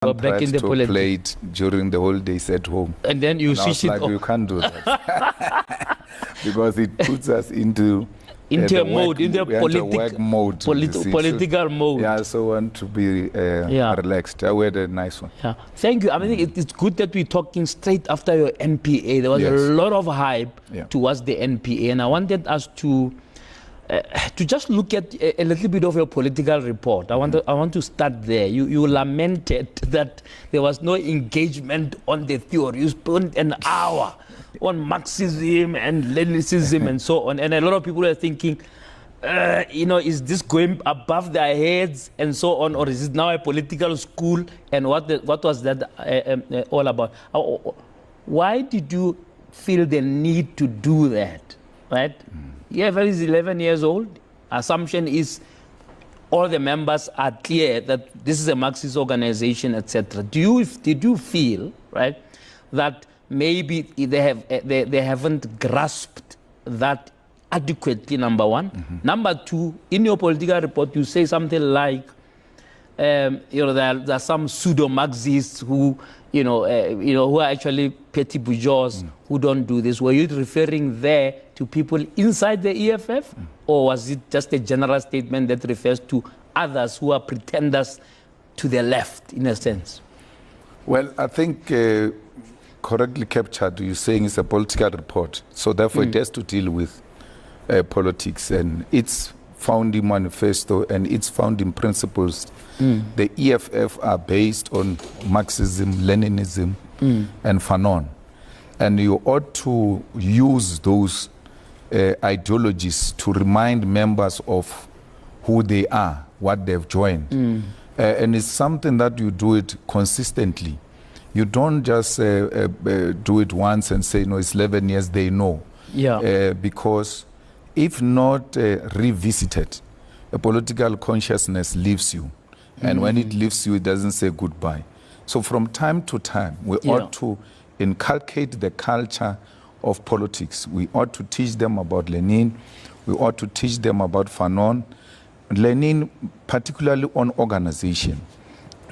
Back in the to play it during the holidays at home. And then you switch it off. You can't do that. Because it puts us into a mode, in the work mode. Political mode. Yeah, so I want to be relaxed. I had a nice one. Yeah. Thank you. I mean, it's good that we're talking straight after your NPA. There was a lot of hype towards the NPA, and I wanted us to just look at a little bit of your political report. I want to start there. You lamented that there was no engagement on the theory. You spent an hour on Marxism and Leninism and so on. And a lot of people are thinking, is this going above their heads and so on, or is it now a political school? And what was that all about? Why did you feel the need to do that, right? EFF is 11 years old. Assumption is all the members are clear that this is a Marxist organization, etc. Did you feel, right, that maybe they haven't grasped that adequately, number one? Number two, in your political report, you say something like, there are some pseudo-Marxists who, who are actually petty bourgeois who don't do this. Were you referring there to people inside the EFF, or was it just a general statement that refers to others who are pretenders to the left, in a sense? Well, I think correctly captured, you're saying it's a political report, so therefore it has to deal with politics and its founding manifesto and its founding principles. The EFF are based on Marxism, Leninism, and Fanon. And you ought to use those ideologies to remind members of who they are, what they've joined. And it's something that you do it consistently. You don't just do it once and say, no, it's 11 years, they know. Because if not revisited, a political consciousness leaves you. And when it leaves you, it doesn't say goodbye. So from time to time, we ought to inculcate the culture of politics. We ought to teach them about Lenin. We ought to teach them about Fanon. Lenin, particularly on organization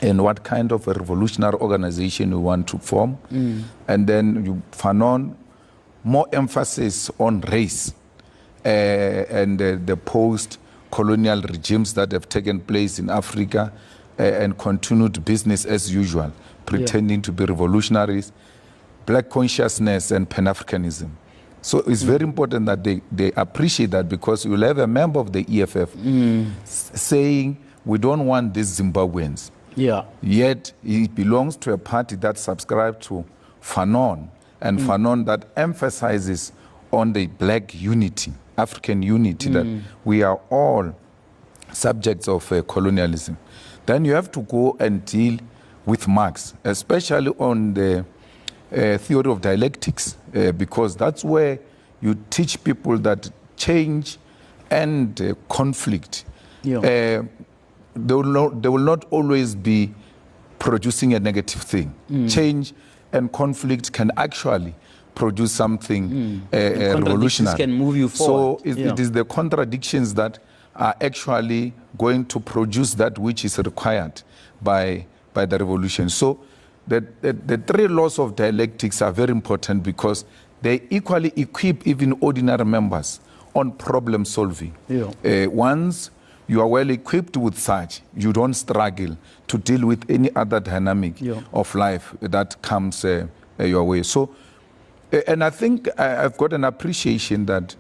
and what kind of a revolutionary organization we want to form. And then Fanon, more emphasis on race and the post-colonial regimes that have taken place in Africa and continued business as usual, pretending to be revolutionaries, black consciousness and Pan-Africanism. So it's very important that they appreciate that, because you'll have a member of the EFF saying, we don't want these Zimbabweans. Yet he belongs to a party that subscribes to Fanon, and Fanon that emphasizes on the black unity, African unity, that we are all subjects of colonialism. Then you have to go and deal with Marx, especially on the theory of dialectics, because that's where you teach people that change and conflict, they will not always be producing a negative thing. Change and conflict can actually produce something revolutionary. Can move you forward. So it is the contradictions that are actually going to produce that which is required by the revolution. So the three laws of dialectics are very important, because they equally equip even ordinary members on problem solving. Once you are well equipped with such, you don't struggle to deal with any other dynamic of life that comes your way. So, and I think I've got an appreciation that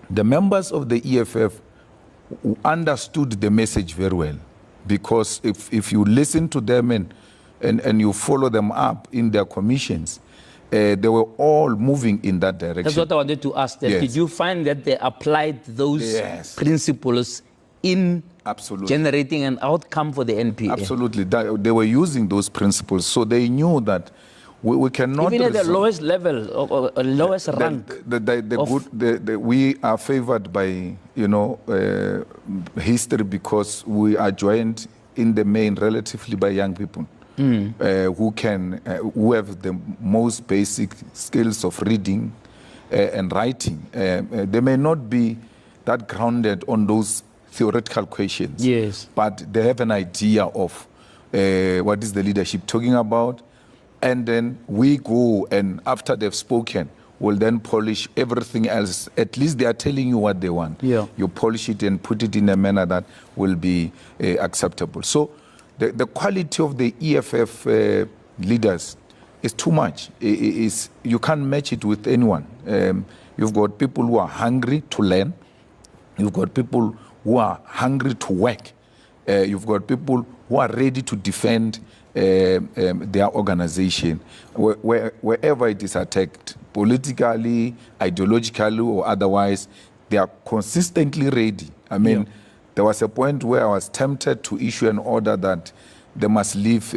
the members of the EFF understood the message very well, because if you listen to them and you follow them up in their commissions, they were all moving in that direction. That's what I wanted to ask them. Did you find that they applied those principles in generating an outcome for the NPA? Absolutely. They were using those principles, so they knew that we cannot... Even at the lowest level, or lowest rank. We are favored by, history, because we are joined in the main relatively by young people. Who have the most basic skills of reading and writing. They may not be that grounded on those theoretical questions, but they have an idea of what is the leadership talking about? And then we go, and after they've spoken, we'll then polish everything else. At least they are telling you what they want. Yeah. You polish it and put it in a manner that will be acceptable. So the quality of the EFF leaders is too much. You can't match it with anyone. You've got people who are hungry to learn. You've got people who are hungry to work. You've got people who are ready to defend their organization wherever it is attacked, politically, ideologically, or otherwise. They are consistently ready. I mean, there was a point where I was tempted to issue an order that they must leave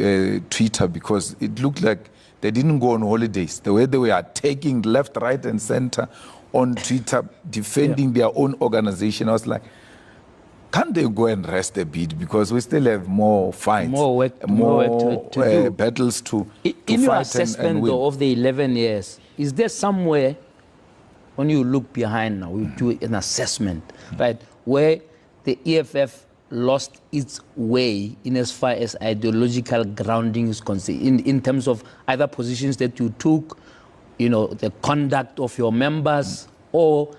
Twitter because it looked like they didn't go on holidays. The way they were taking left, right, and center on Twitter, defending their own organization, I was like, can't they go and rest a bit, because we still have more fights, more work to do. Battles to in fight your assessment and win. of the 11 years, is there somewhere, when you look behind now, you do an assessment, right, where the EFF lost its way in as far as ideological grounding is concerned, in terms of either positions that you took, you know, the conduct of your members, or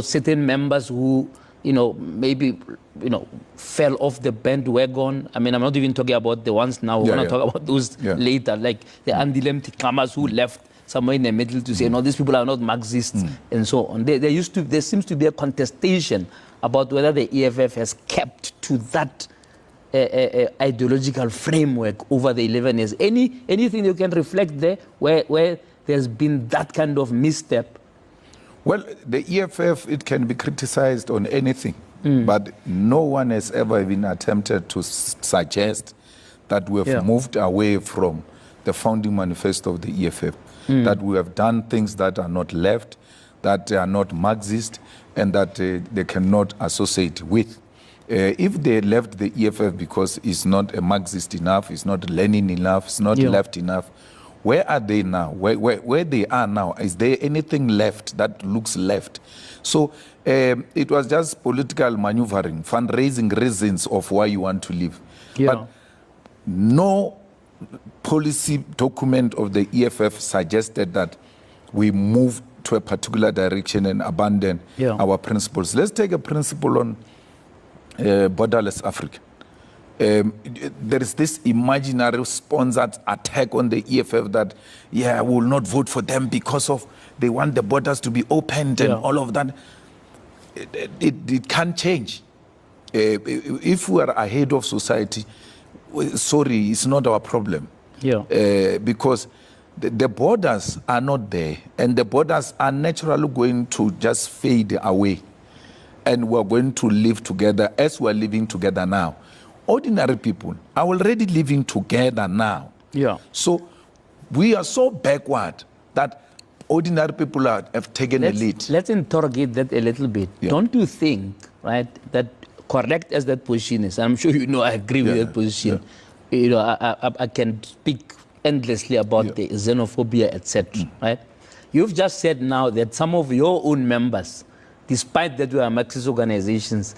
certain members who, you know, maybe, you know, fell off the bandwagon? I mean, I'm not even talking about the ones now. We're going to talk about those later, like the Andilem Tikamas who left somewhere in the middle to say, no, these people are not Marxists, and so on. There seems to be a contestation about whether the EFF has kept to that ideological framework over the 11 years. Anything you can reflect there where there's been that kind of misstep? Well, the EFF, it can be criticized on anything, but no one has ever even attempted to suggest that we have moved away from the founding manifesto of the EFF, that we have done things that are not left, that are not Marxist, and that they cannot associate with. If they left the EFF because it's not a Marxist enough, it's not Lenin enough, it's not left enough, where are they now? Where they are now, is there anything left that looks left? So it was just political maneuvering, fundraising reasons of why you want to leave. But no policy document of the EFF suggested that we move to a particular direction and abandon our principles. Let's take a principle on borderless Africa. There is this imaginary sponsored attack on the EFF that, we will not vote for them because of they want the borders to be opened and all of that. It can't change. If we are ahead of society, sorry, it's not our problem. Because the borders are not there, and the borders are naturally going to just fade away, and we're going to live together as we're living together now. Ordinary people are already living together now. So we are so backward that ordinary people have taken a lead. Let's interrogate that a little bit. Don't you think, right, that correct as that position is, I'm sure you know I agree with that position. You know, I can speak endlessly about the xenophobia, etc. Right? You've just said now that some of your own members, despite that we are Marxist organizations,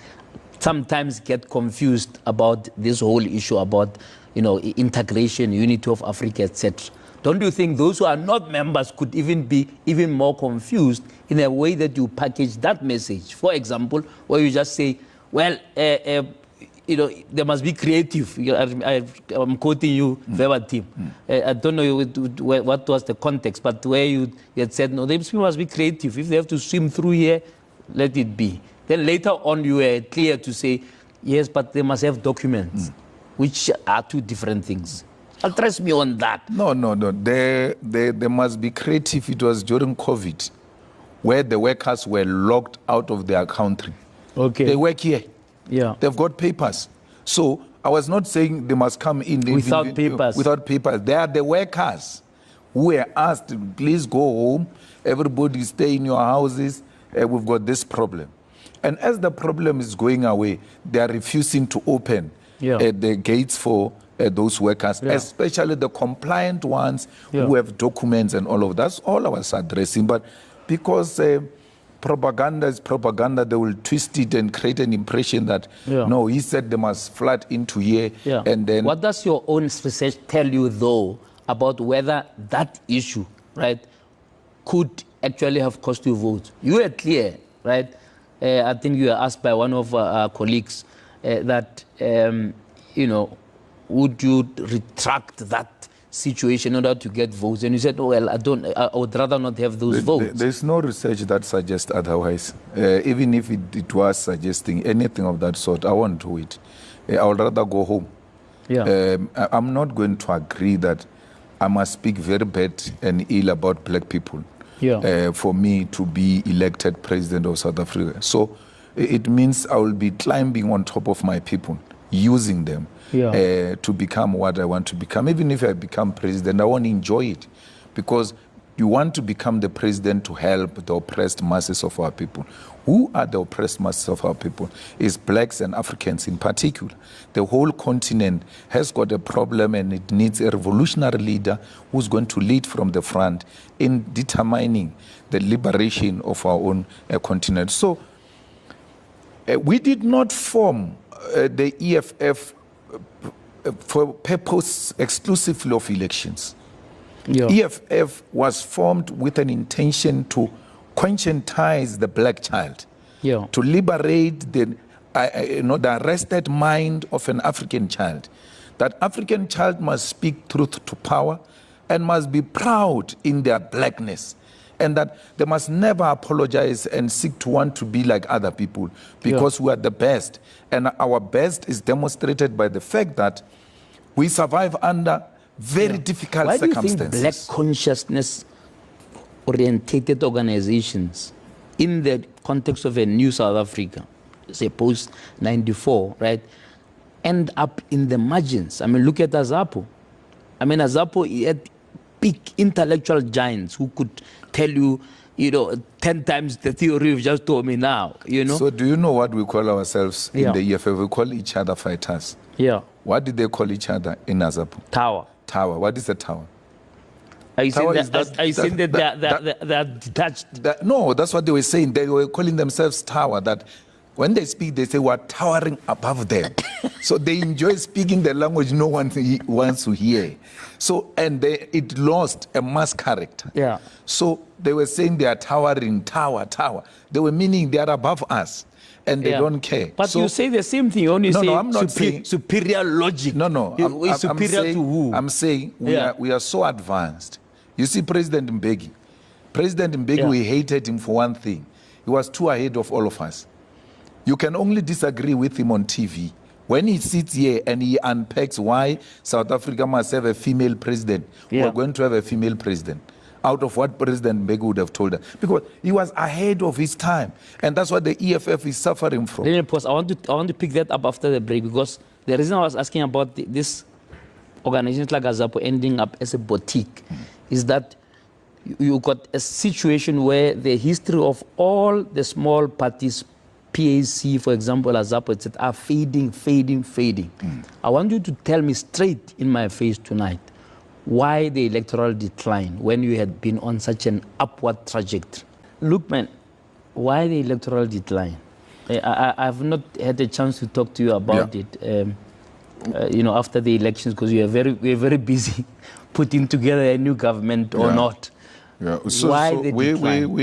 sometimes get confused about this whole issue about, you know, integration, unity of Africa, etc. Don't you think those who are not members could even be even more confused in a way that you package that message? For example, where you just say, well, you know, they must be creative. I'm quoting you verbatim. I don't know what was the context, but where you had said, no, they must be creative. If they have to swim through here, let it be. Then later on, you were clear to say, yes, but they must have documents, which are two different things. Address me on that. No. They must be creative. It was during COVID, where the workers were locked out of their country. They work here. They've got papers. So I was not saying they must come in without papers. Without papers. They are the workers who were asked, please go home. Everybody stay in your houses. We've got this problem. And as the problem is going away, they are refusing to open the gates for those workers, especially the compliant ones who have documents and all of that. That's all I was addressing. But because propaganda is propaganda. They will twist it and create an impression that, no, he said they must flood into here. And then... What does your own research tell you, though, about whether that issue, right, could actually have cost you votes? You were clear, right? I think you were asked by one of our colleagues that, you know, would you retract that situation in order to get votes? And you said, oh, well, I would rather not have those votes. There's no research that suggests otherwise. Even if it was suggesting anything of that sort, I won't do it. I would rather go home. I'm not going to agree that I must speak very bad and ill about black people for me to be elected president of South Africa. So it means I will be climbing on top of my people, using them to become what I want to become. Even if I become president, I want to enjoy it, because you want to become the president to help the oppressed masses of our people. Who are the oppressed masses of our people? It's blacks and Africans in particular. The whole continent has got a problem, and it needs a revolutionary leader who's going to lead from the front in determining the liberation of our own continent. So we did not form the EFF for purpose exclusively of elections. EFF was formed with an intention to conscientize the black child, to liberate the arrested mind of an African child. That African child must speak truth to power and must be proud in their blackness, and that they must never apologize and seek to want to be like other people, because we are the best. And our best is demonstrated by the fact that we survive under very difficult circumstances. Why do you think black consciousness orientated organizations in the context of a new South Africa, say post 94, right, end up in the margins? I mean, look at Azapo. I mean, Azapo had big intellectual giants who could tell you, you know, 10 times the theory you've just told me now, you know? So do you know what we call ourselves in the EFF? We call each other fighters. What did they call each other in Azapo? Tower. Tower. What is a tower? Are you saying that they're detached? No, that's what they were saying. They were calling themselves tower, that when they speak, they say we're towering above them. So they enjoy speaking the language no one wants to hear. So, and it lost a mass character. So they were saying they are towering, tower. They were meaning they are above us, and they don't care. But so, you say the same thing, only I'm not saying superior logic. I'm superior saying, to who? I'm saying we are so advanced. You see, President Mbeki, we hated him for one thing. He was too ahead of all of us. You can only disagree with him on TV. When he sits here and he unpacks why South Africa must have a female president, we're going to have a female president, out of what President Mbeki would have told us. Because he was ahead of his time. And that's what the EFF is suffering from. Let me pause. I want to pick that up after the break, because the reason I was asking about this organization like Azapo ending up as a boutique is that you got a situation where the history of all the small parties, PAC, for example, Azapo, etc., are fading. I want you to tell me straight in my face tonight why the electoral decline when you had been on such an upward trajectory. Look, man, why the electoral decline? I've not had a chance to talk to you about it, you know, after the elections, because we are very busy putting together a new government or not. So, why the decline?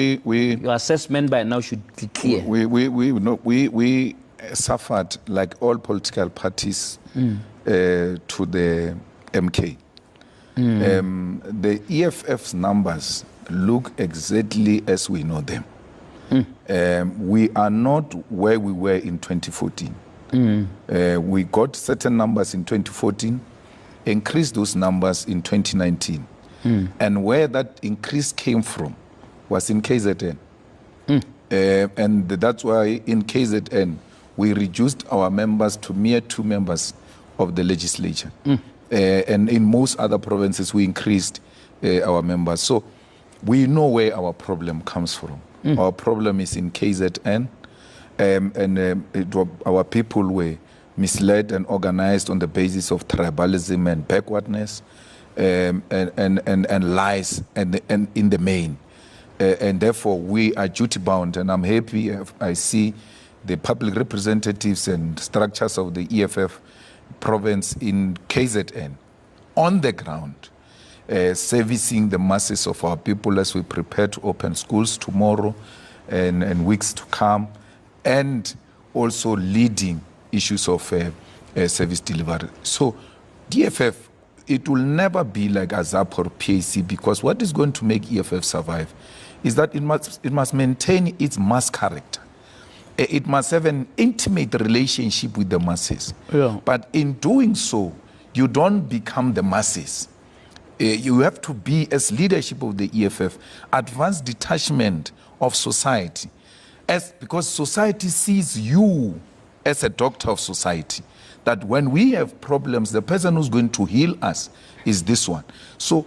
Your assessment by now should be clear. We suffered, like all political parties, to the MK. The EFF's numbers look exactly as we know them. We are not where we were in 2014. We got certain numbers in 2014, increased those numbers in 2019. And where that increase came from was in KZN. And that's why in KZN, we reduced our members to mere 2 members of the legislature. And in most other provinces, we increased our members. So we know where our problem comes from. Our problem is in KZN, our people were misled and organized on the basis of tribalism and backwardness and lies and in the main. and therefore we are duty-bound, and I'm happy I see the public representatives and structures of the EFF province in KZN on the ground, servicing the masses of our people as we prepare to open schools tomorrow and weeks to come, and also leading issues of service delivery. So DFF, it will never be like AZAP or PAC, because what is going to make EFF survive is that it must maintain its mass character. It must have an intimate relationship with the masses. Yeah. But in doing so, you don't become the masses. You have to be, as leadership of the EFF, advanced detachment of society. Because society sees you as a doctor of society. That when we have problems, the person who's going to heal us is this one. So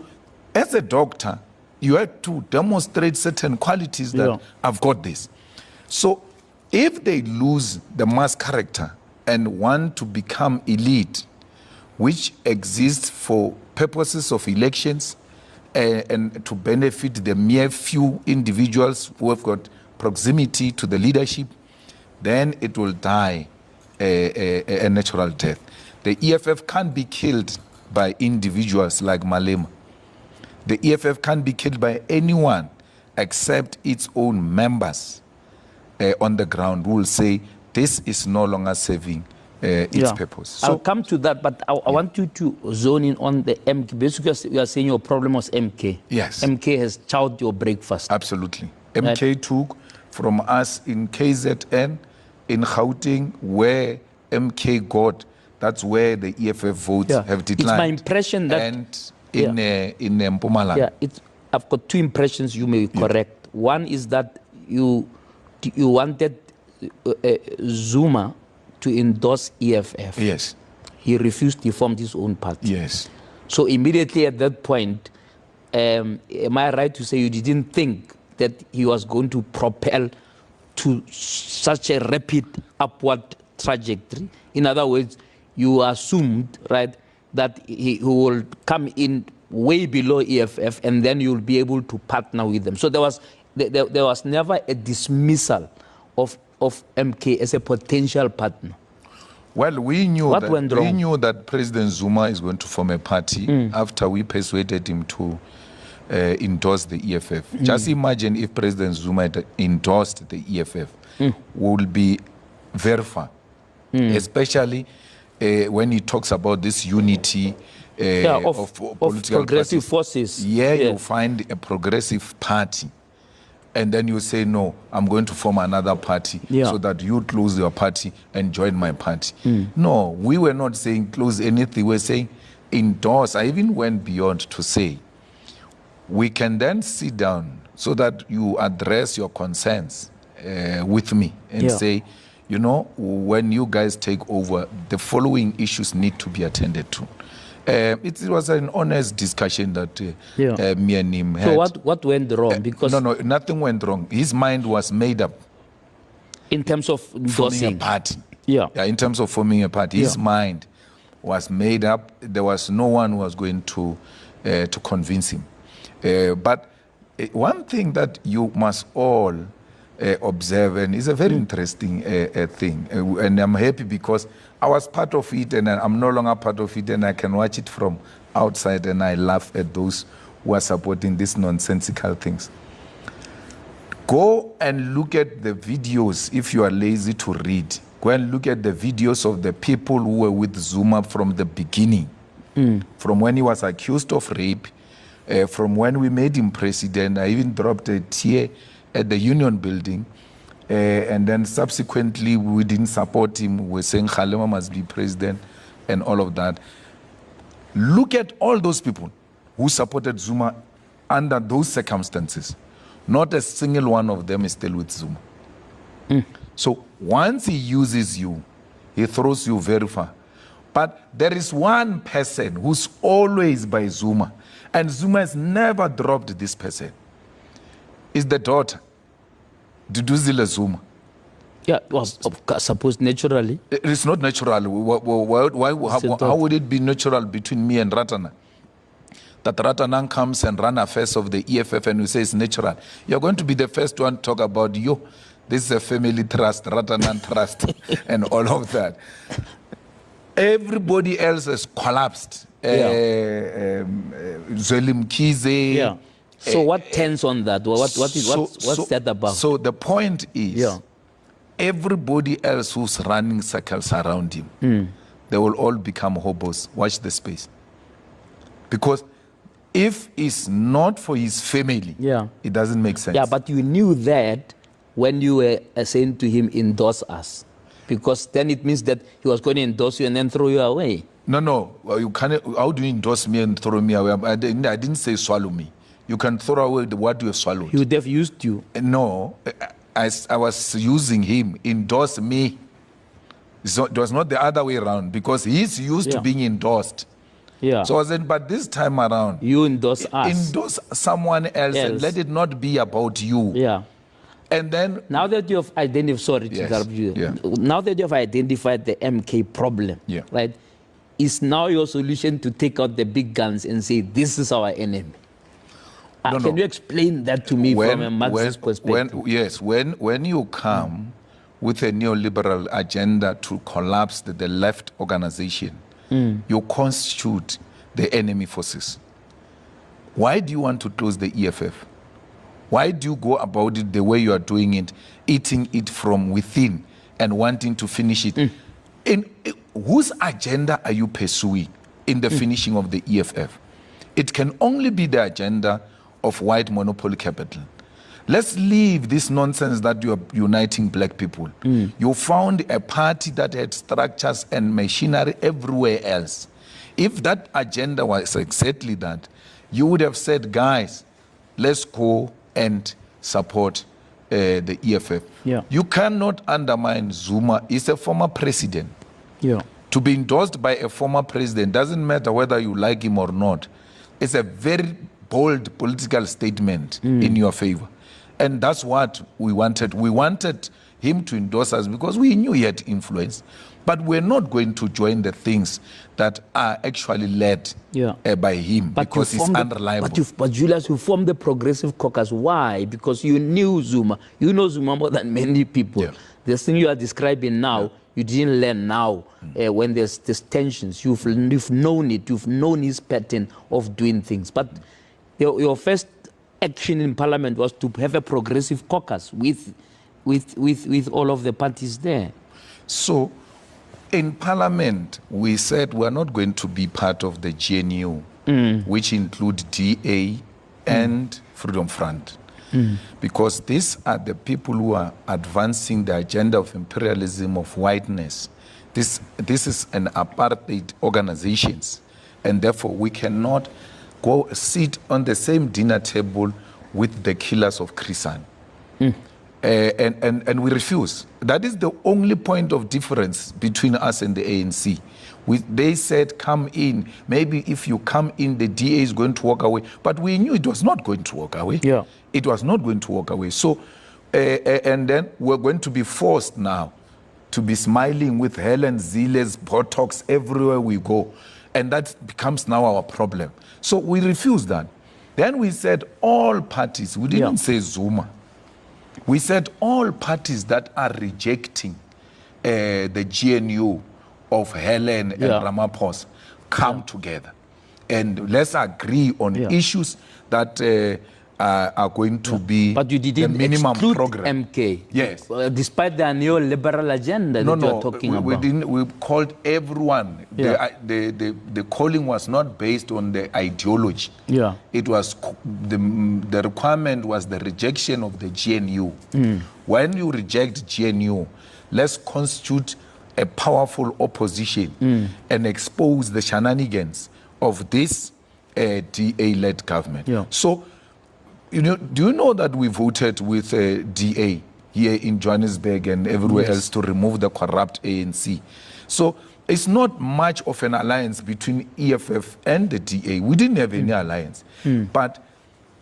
as a doctor, you have to demonstrate certain qualities that I've got this. So if they lose the mass character and want to become elite, which exists for purposes of elections and to benefit the mere few individuals who have got proximity to the leadership, then it will die a natural death. The EFF can't be killed by individuals like Malema. The EFF can't be killed by anyone except its own members on the ground who will say this is no longer serving its purpose. So, I'll come to that, but I want you to zone in on the MK. Basically, you are saying your problem was MK. Yes. MK has chowed your breakfast. Absolutely. MK took from us in KZN, in Gauteng, where MK got, that's where the EFF votes have declined. It's my impression that... And in Mpumalanga. Yeah, I've got two impressions you may correct. One is that you wanted Zuma to endorse EFF. Yes. He refused, he formed his own party. Yes. So immediately at that point, am I right to say you didn't think that he was going to propel to such a rapid upward trajectory? In other words, you assumed, right, that he will come in way below EFF, and then you'll be able to partner with them. So there was never a dismissal of MK as a potential partner. Well, we knew that President Zuma is going to form a party after we persuaded him to endorse the EFF. Just imagine if President Zuma had endorsed the EFF, we will be very far, especially when he talks about this unity of progressive forces. You find a progressive party, and then you say, no, I'm going to form another party so that you close your party and join my party. No, we were not saying close anything. We were saying endorse. I even went beyond to say we can then sit down so that you address your concerns with me and say, you know, when you guys take over, the following issues need to be attended to. It was an honest discussion that me and him had. So what went wrong? Because no, nothing went wrong. His mind was made up. In terms of forming a party. In terms of forming a party. His mind was made up. There was no one who was going to convince him. But one thing that you must all observe, and it's a very interesting thing, and I'm happy because I was part of it and I'm no longer part of it, and I can watch it from outside and I laugh at those who are supporting these nonsensical things. Go and look at the videos if you are lazy to read. Go and look at the videos of the people who were with Zuma from the beginning, from when he was accused of rape, from when we made him president. I even dropped a tear at the Union Building, and then subsequently we didn't support him. We were saying Malema must be president and all of that. Look at all those people who supported Zuma under those circumstances. Not a single one of them is still with Zuma. So once he uses you, he throws you very far. But there is one person who's always by Zuma, and Zuma has never dropped this person. It's the daughter, Duduzile Zuma. Yeah, well, suppose naturally. It's not natural. How would it be natural between me and Ratana? that Ratanan comes and run affairs of the EFF and we say it's natural, you're going to be the first one to talk about you. This is a family trust, Ratanan trust, and all of that. Everybody else has collapsed. Zwelim Kize. Yeah. So what turns on that? What's that about? So the point is, everybody else who's running circles around him, they will all become hobos. Watch the space. Because if it's not for his family, it doesn't make sense. Yeah, but you knew that when you were saying to him, endorse us. Because then it means that he was going to endorse you and then throw you away. No. Well, you can't. How do you endorse me and throw me away? I didn't say swallow me. You can throw away what you have swallowed. He would have used you. No, I was using him. Endorse me. So it was not the other way around because he's used to being endorsed. Yeah. So I said, but this time around, you endorse us. Endorse someone else and let it not be about you. Yeah. And then now that you have identified, now that you have identified the MK problem, right, is now your solution to take out the big guns and say this is our enemy. Can you explain that to me from a Marxist perspective? When you come with a neoliberal agenda to collapse the left organization, you constitute the enemy forces. Why do you want to close the EFF? Why do you go about it the way you are doing it, eating it from within and wanting to finish it? Whose agenda are you pursuing in the finishing of the EFF? It can only be the agenda of white monopoly capital. Let's leave this nonsense that you are uniting black people. You found a party that had structures and machinery everywhere else. If that agenda was exactly that, you would have said, guys, let's go and support the EFF. You cannot undermine Zuma. He's a former president. To be endorsed by a former president doesn't matter whether you like him or not. It's a very bold political statement in your favor. And that's what we wanted. We wanted him to endorse us because we knew he had influence. But we're not going to join the things that are actually led by him because he's unreliable. But Julius, you formed the Progressive Caucus. Why? Because you knew Zuma. You know Zuma more than many people. The thing you are describing now, you didn't learn now when there's tensions. You've known it. You've known his pattern of doing things. But your first action in Parliament was to have a Progressive Caucus with all of the parties there. So, in Parliament, we said we're not going to be part of the GNU, which include DA and Freedom Front, because these are the people who are advancing the agenda of imperialism, of whiteness. This is an apartheid organizations, and therefore we cannot go sit on the same dinner table with the killers of Chrisan. And we refuse. That is the only point of difference between us and the ANC. They said, come in. Maybe if you come in, the DA is going to walk away. But we knew it was not going to walk away. It was not going to walk away. So, and then we're going to be forced now to be smiling with Helen Zile's Botox everywhere we go. And that becomes now our problem. So we refused that. Then we said all parties, we didn't say Zuma. We said all parties that are rejecting the GNU of Helen and Ramaphosa come together. And let's agree on issues that are going to be but you didn't the minimum exclude program. MK. Yes. Despite the neoliberal agenda that you're talking about. We called everyone. The calling was not based on the ideology. It was the requirement was the rejection of the GNU. When you reject GNU, let's constitute a powerful opposition and expose the shenanigans of this DA-led government. So, do you know that we voted with DA here in Johannesburg and everywhere else to remove the corrupt ANC? So it's not much of an alliance between EFF and the DA. We didn't have any alliance. But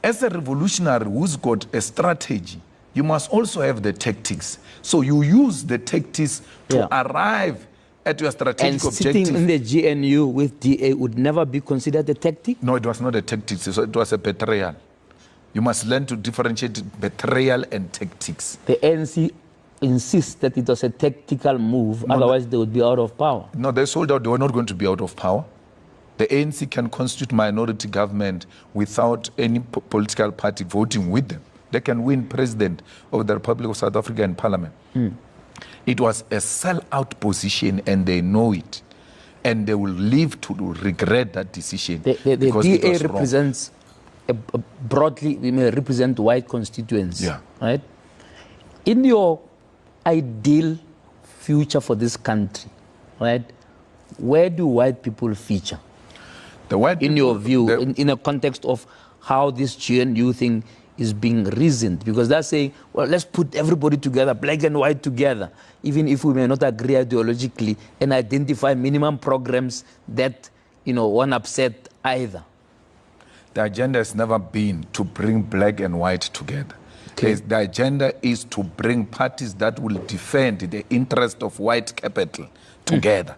as a revolutionary who's got a strategy, you must also have the tactics. So you use the tactics to arrive at your strategic objective. And sitting in the GNU with DA would never be considered a tactic? No, it was not a tactic. So it was a betrayal. You must learn to differentiate betrayal and tactics. The ANC insists that it was a tactical move, otherwise they would be out of power. No, they sold out. They were not going to be out of power. The ANC can constitute minority government without any political party voting with them. They can win president of the Republic of South Africa in parliament. It was a sell-out position, and they know it. And they will live to regret that decision. The DA represents, broadly, we may represent white constituents. Yeah. Right? In your ideal future for this country, right, where do white people feature? The white in your view, in a context of how this GNU thing is being reasoned, because they're saying, well, let's put everybody together, black and white together, even if we may not agree ideologically, and identify minimum programs that, won't upset either. The agenda has never been to bring black and white together. Okay. The agenda is to bring parties that will defend the interest of white capital together.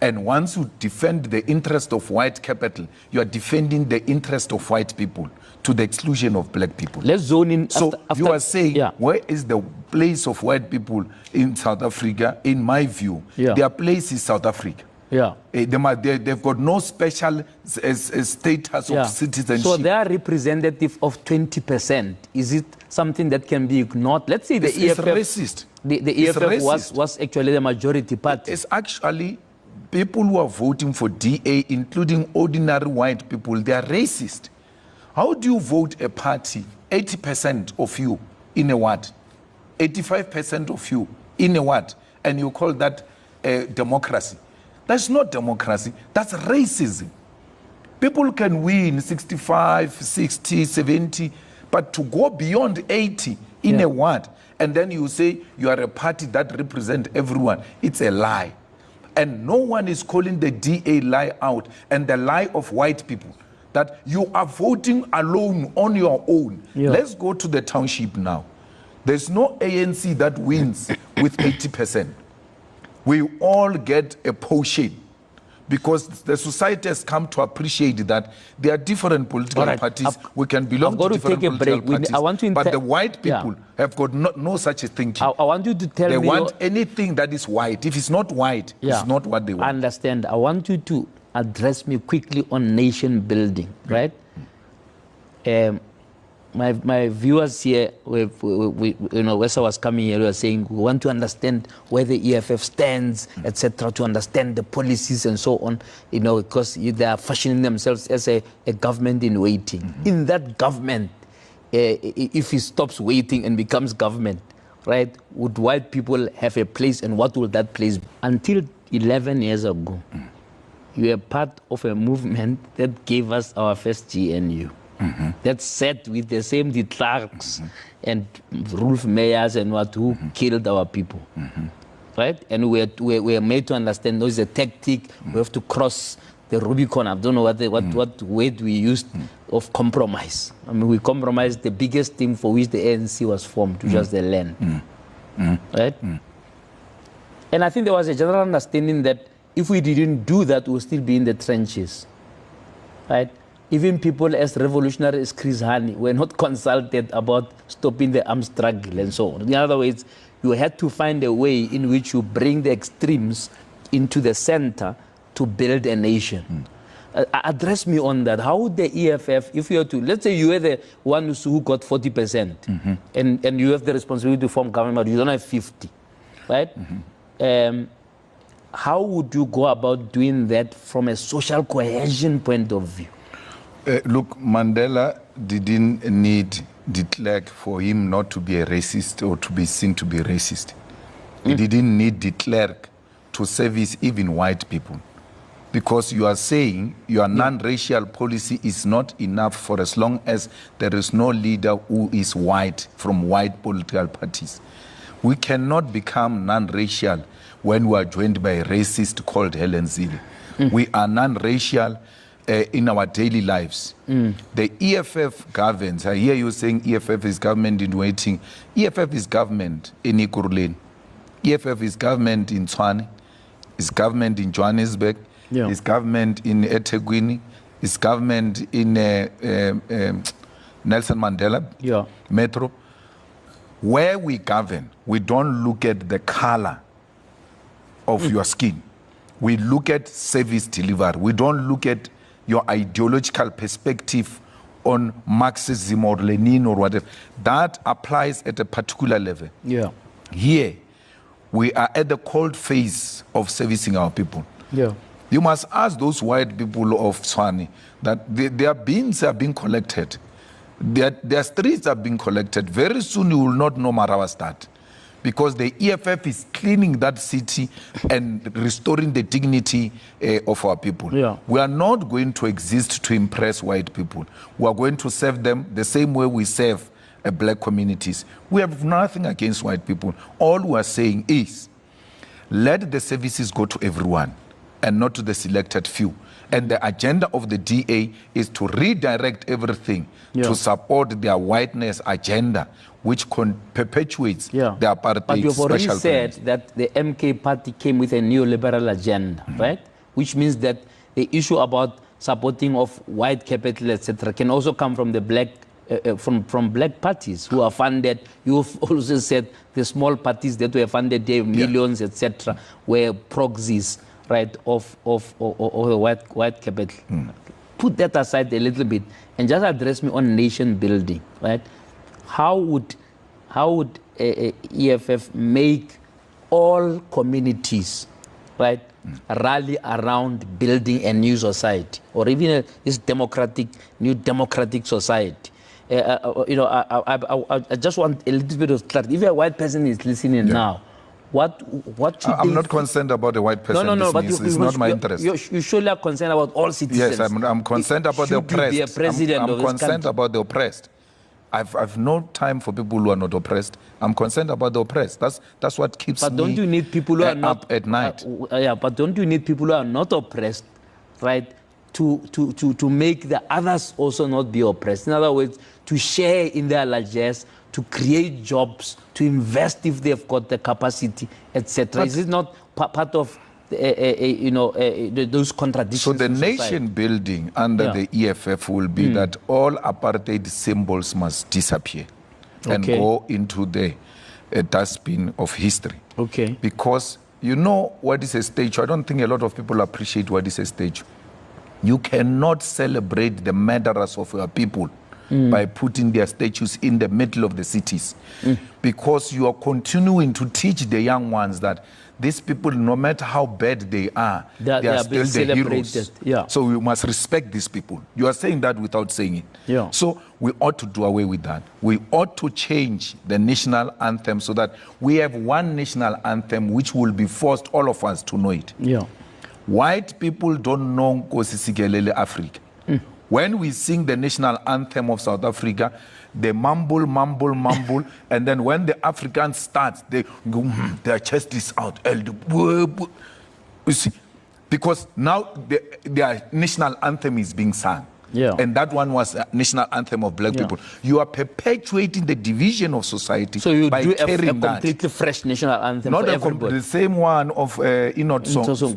And once you defend the interest of white capital, you are defending the interest of white people to the exclusion of black people. Let's zone in. So you are saying, where is the place of white people in South Africa? In my view, their place is South Africa. Yeah. They've got no special status of citizenship. So they are representative of 20%. Is it something that can be ignored? Let's say the EFF. It's racist. The EFF was actually the majority party. It's actually people who are voting for DA, including ordinary white people, they are racist. How do you vote a party, 80% of you in a ward, 85% of you in a ward, and you call that democracy? That's not democracy, that's racism. People can win 65, 60, 70, but to go beyond 80 in a ward, and then you say you are a party that represents everyone, it's a lie. And no one is calling the DA lie out, and the lie of white people, that you are voting alone on your own. Let's go to the township now. There's no ANC that wins with 80%. We all get a portion, because the society has come to appreciate that there are different political parties. We can belong to different political parties, but the white people have got no such a thinking. I want you to tell me... They want anything that is white. If it's not white, it's not what they want. I understand. I want you to address me quickly on nation building, right? My viewers here, as I was coming here, we were saying we want to understand where the EFF stands, etc., to understand the policies and so on, because they are fashioning themselves as a government in waiting. In that government, if it stops waiting and becomes government, right, would white people have a place, and what will that place be? Until 11 years ago, you were part of a movement that gave us our first GNU. That sat with the same de Klerks and Rolf Meyers and who killed our people, right? And we're made to understand there's a tactic. We have to cross the Rubicon. I don't know what word we used of compromise. I mean, we compromised the biggest thing for which the ANC was formed, which was the land, right? And I think there was a general understanding that if we didn't do that, we'll still be in the trenches, right? Even people as revolutionary as Chris Hani were not consulted about stopping the armed struggle and so on. In other words, you had to find a way in which you bring the extremes into the center to build a nation. Address me on that. How would the EFF, if you were to, let's say you were the one who got 40%, and you have the responsibility to form government, but you don't have 50, right? How would you go about doing that from a social cohesion point of view? Look, Mandela didn't need de Klerk for him not to be a racist or to be seen to be racist. He didn't need de Klerk to service even white people. Because you are saying your non-racial policy is not enough for as long as there is no leader who is white from white political parties. We cannot become non-racial when we are joined by a racist called Helen Zille. We are non-racial in our daily lives. The EFF governs. I hear you saying EFF is government in waiting. EFF is government in Ikuruleni. EFF is government in Tshwane. It's government in Johannesburg. It's government in eThekwini. It's government in Nelson Mandela Metro. Where we govern, we don't look at the color of your skin. We look at service delivery. We don't look at your ideological perspective on Marxism or Lenin or whatever. That applies at a particular level. Here, we are at the cold phase of servicing our people. You must ask those white people of Tswane that their beans are being collected. Their streets are being collected. Very soon you will not know Marawastad, because the EFF is cleaning that city and restoring the dignity of our people. We are not going to exist to impress white people. We are going to serve them the same way we serve black communities. We have nothing against white people. All we are saying is, let the services go to everyone and not to the selected few. And the agenda of the DA is to redirect everything to support their whiteness agenda, which perpetuates the apartheid. But you've already said that the MK party came with a neoliberal agenda, right? Which means that the issue about supporting of white capital, etc., can also come from the black, from black parties who are funded. You've also said the small parties that were funded, their millions, etc., were proxies, right, of the white capital. Put that aside a little bit and just address me on nation building, right? How would EFF make all communities, right, rally around building a new society, or even this new democratic society? You know, I just want a little bit of clarity. If a white person is listening now, what should I'm not concerned about the white person. No, but it's not my interest. You surely are concerned about all citizens. Yes, I'm concerned about the oppressed. Be a president I'm concerned about the oppressed. I've no time for people who are not oppressed. I'm concerned about the oppressed. That's what keeps me don't you need people who are not up at night? But don't you need people who are not oppressed, right, to make the others also not be oppressed? In other words, to share in their largesse, to create jobs, to invest if they've got the capacity, etc. Is it not part of those contradictions? So the nation building under the EFF will be that all apartheid symbols must disappear and go into the dustbin of history. Because you know what is a statue? I don't think a lot of people appreciate what is a statue. You cannot celebrate the murderers of your people by putting their statues in the middle of the cities, because you are continuing to teach the young ones that these people, no matter how bad they are still the heroes. So we must respect these people. You are saying that without saying it. So we ought to do away with that. We ought to change the national anthem so that we have one national anthem which will be forced all of us to know it. White people don't know Nkosi Sikelel' Africa. When we sing the national anthem of South Africa, they mumble, and then when the Africans start, they go, their chest is out. You see, because now their national anthem is being sung. And that one was a national anthem of black people. You are perpetuating the division of society. So you by do a completely fresh national anthem not for everybody. The same one of Sontonga.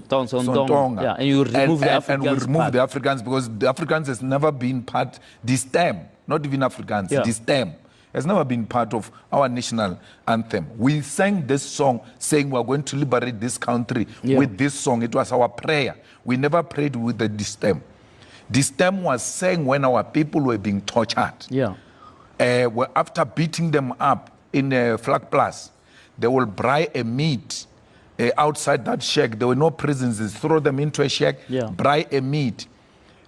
And you remove the Africans. And we remove the Africans, because the Africans has never been part, this term, not even Africans, this term has never been part of our national anthem. We sang this song saying we are going to liberate this country with this song. It was our prayer. We never prayed with this term. This term was sang when our people were being tortured. After beating them up in a Flag Plus, they will braai a meat outside that shack. There were no prisons. They throw them into a shack, braai a meat.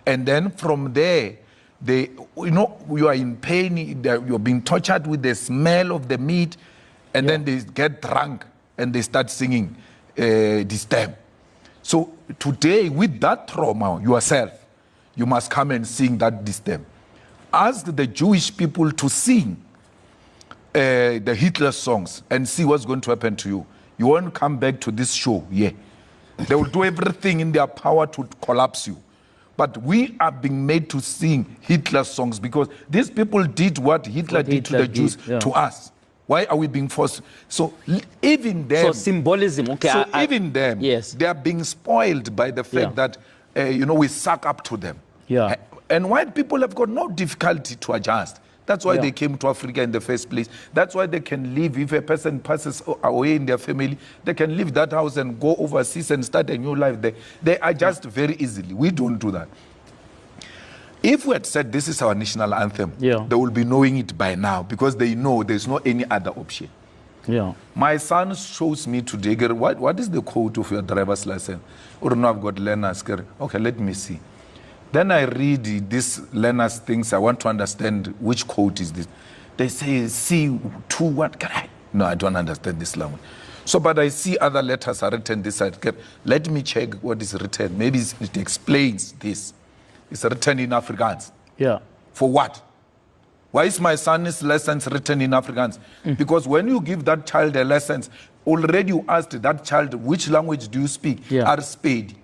And then from there, you are in pain, you're being tortured with the smell of the meat, and then they get drunk and they start singing this term. So today, with that trauma yourself, you must come and sing that this term. Ask the Jewish people to sing the Hitler songs and see what's going to happen to you. You won't come back to this show, They will do everything in their power to collapse you. But we are being made to sing Hitler songs because these people did what Hitler did to the Jews, to us. Why are we being forced? So even them... So symbolism, okay. So even them, yes, they are being spoiled by the fact that, we suck up to them. Yeah. And white people have got no difficulty to adjust. That's why they came to Africa in the first place. That's why they can live. If a person passes away in their family, they can leave that house and go overseas and start a new life there. They adjust very easily. We don't do that. If we had said this is our national anthem, they will be knowing it by now because they know there's no any other option. Yeah. My son shows me today, what is the code of your driver's license? Or no, I've got learners. Okay, let me see. Then I read these learners things. I want to understand which code is this. They say C2 what? No, I don't understand this language. So, but I see other letters are written this side. Let me check what is written. Maybe it explains this. It's written in Afrikaans. Yeah. For what? Why is my son's lessons written in Afrikaans? Because when you give that child a lesson, already you asked that child, which language do you speak? Are spade.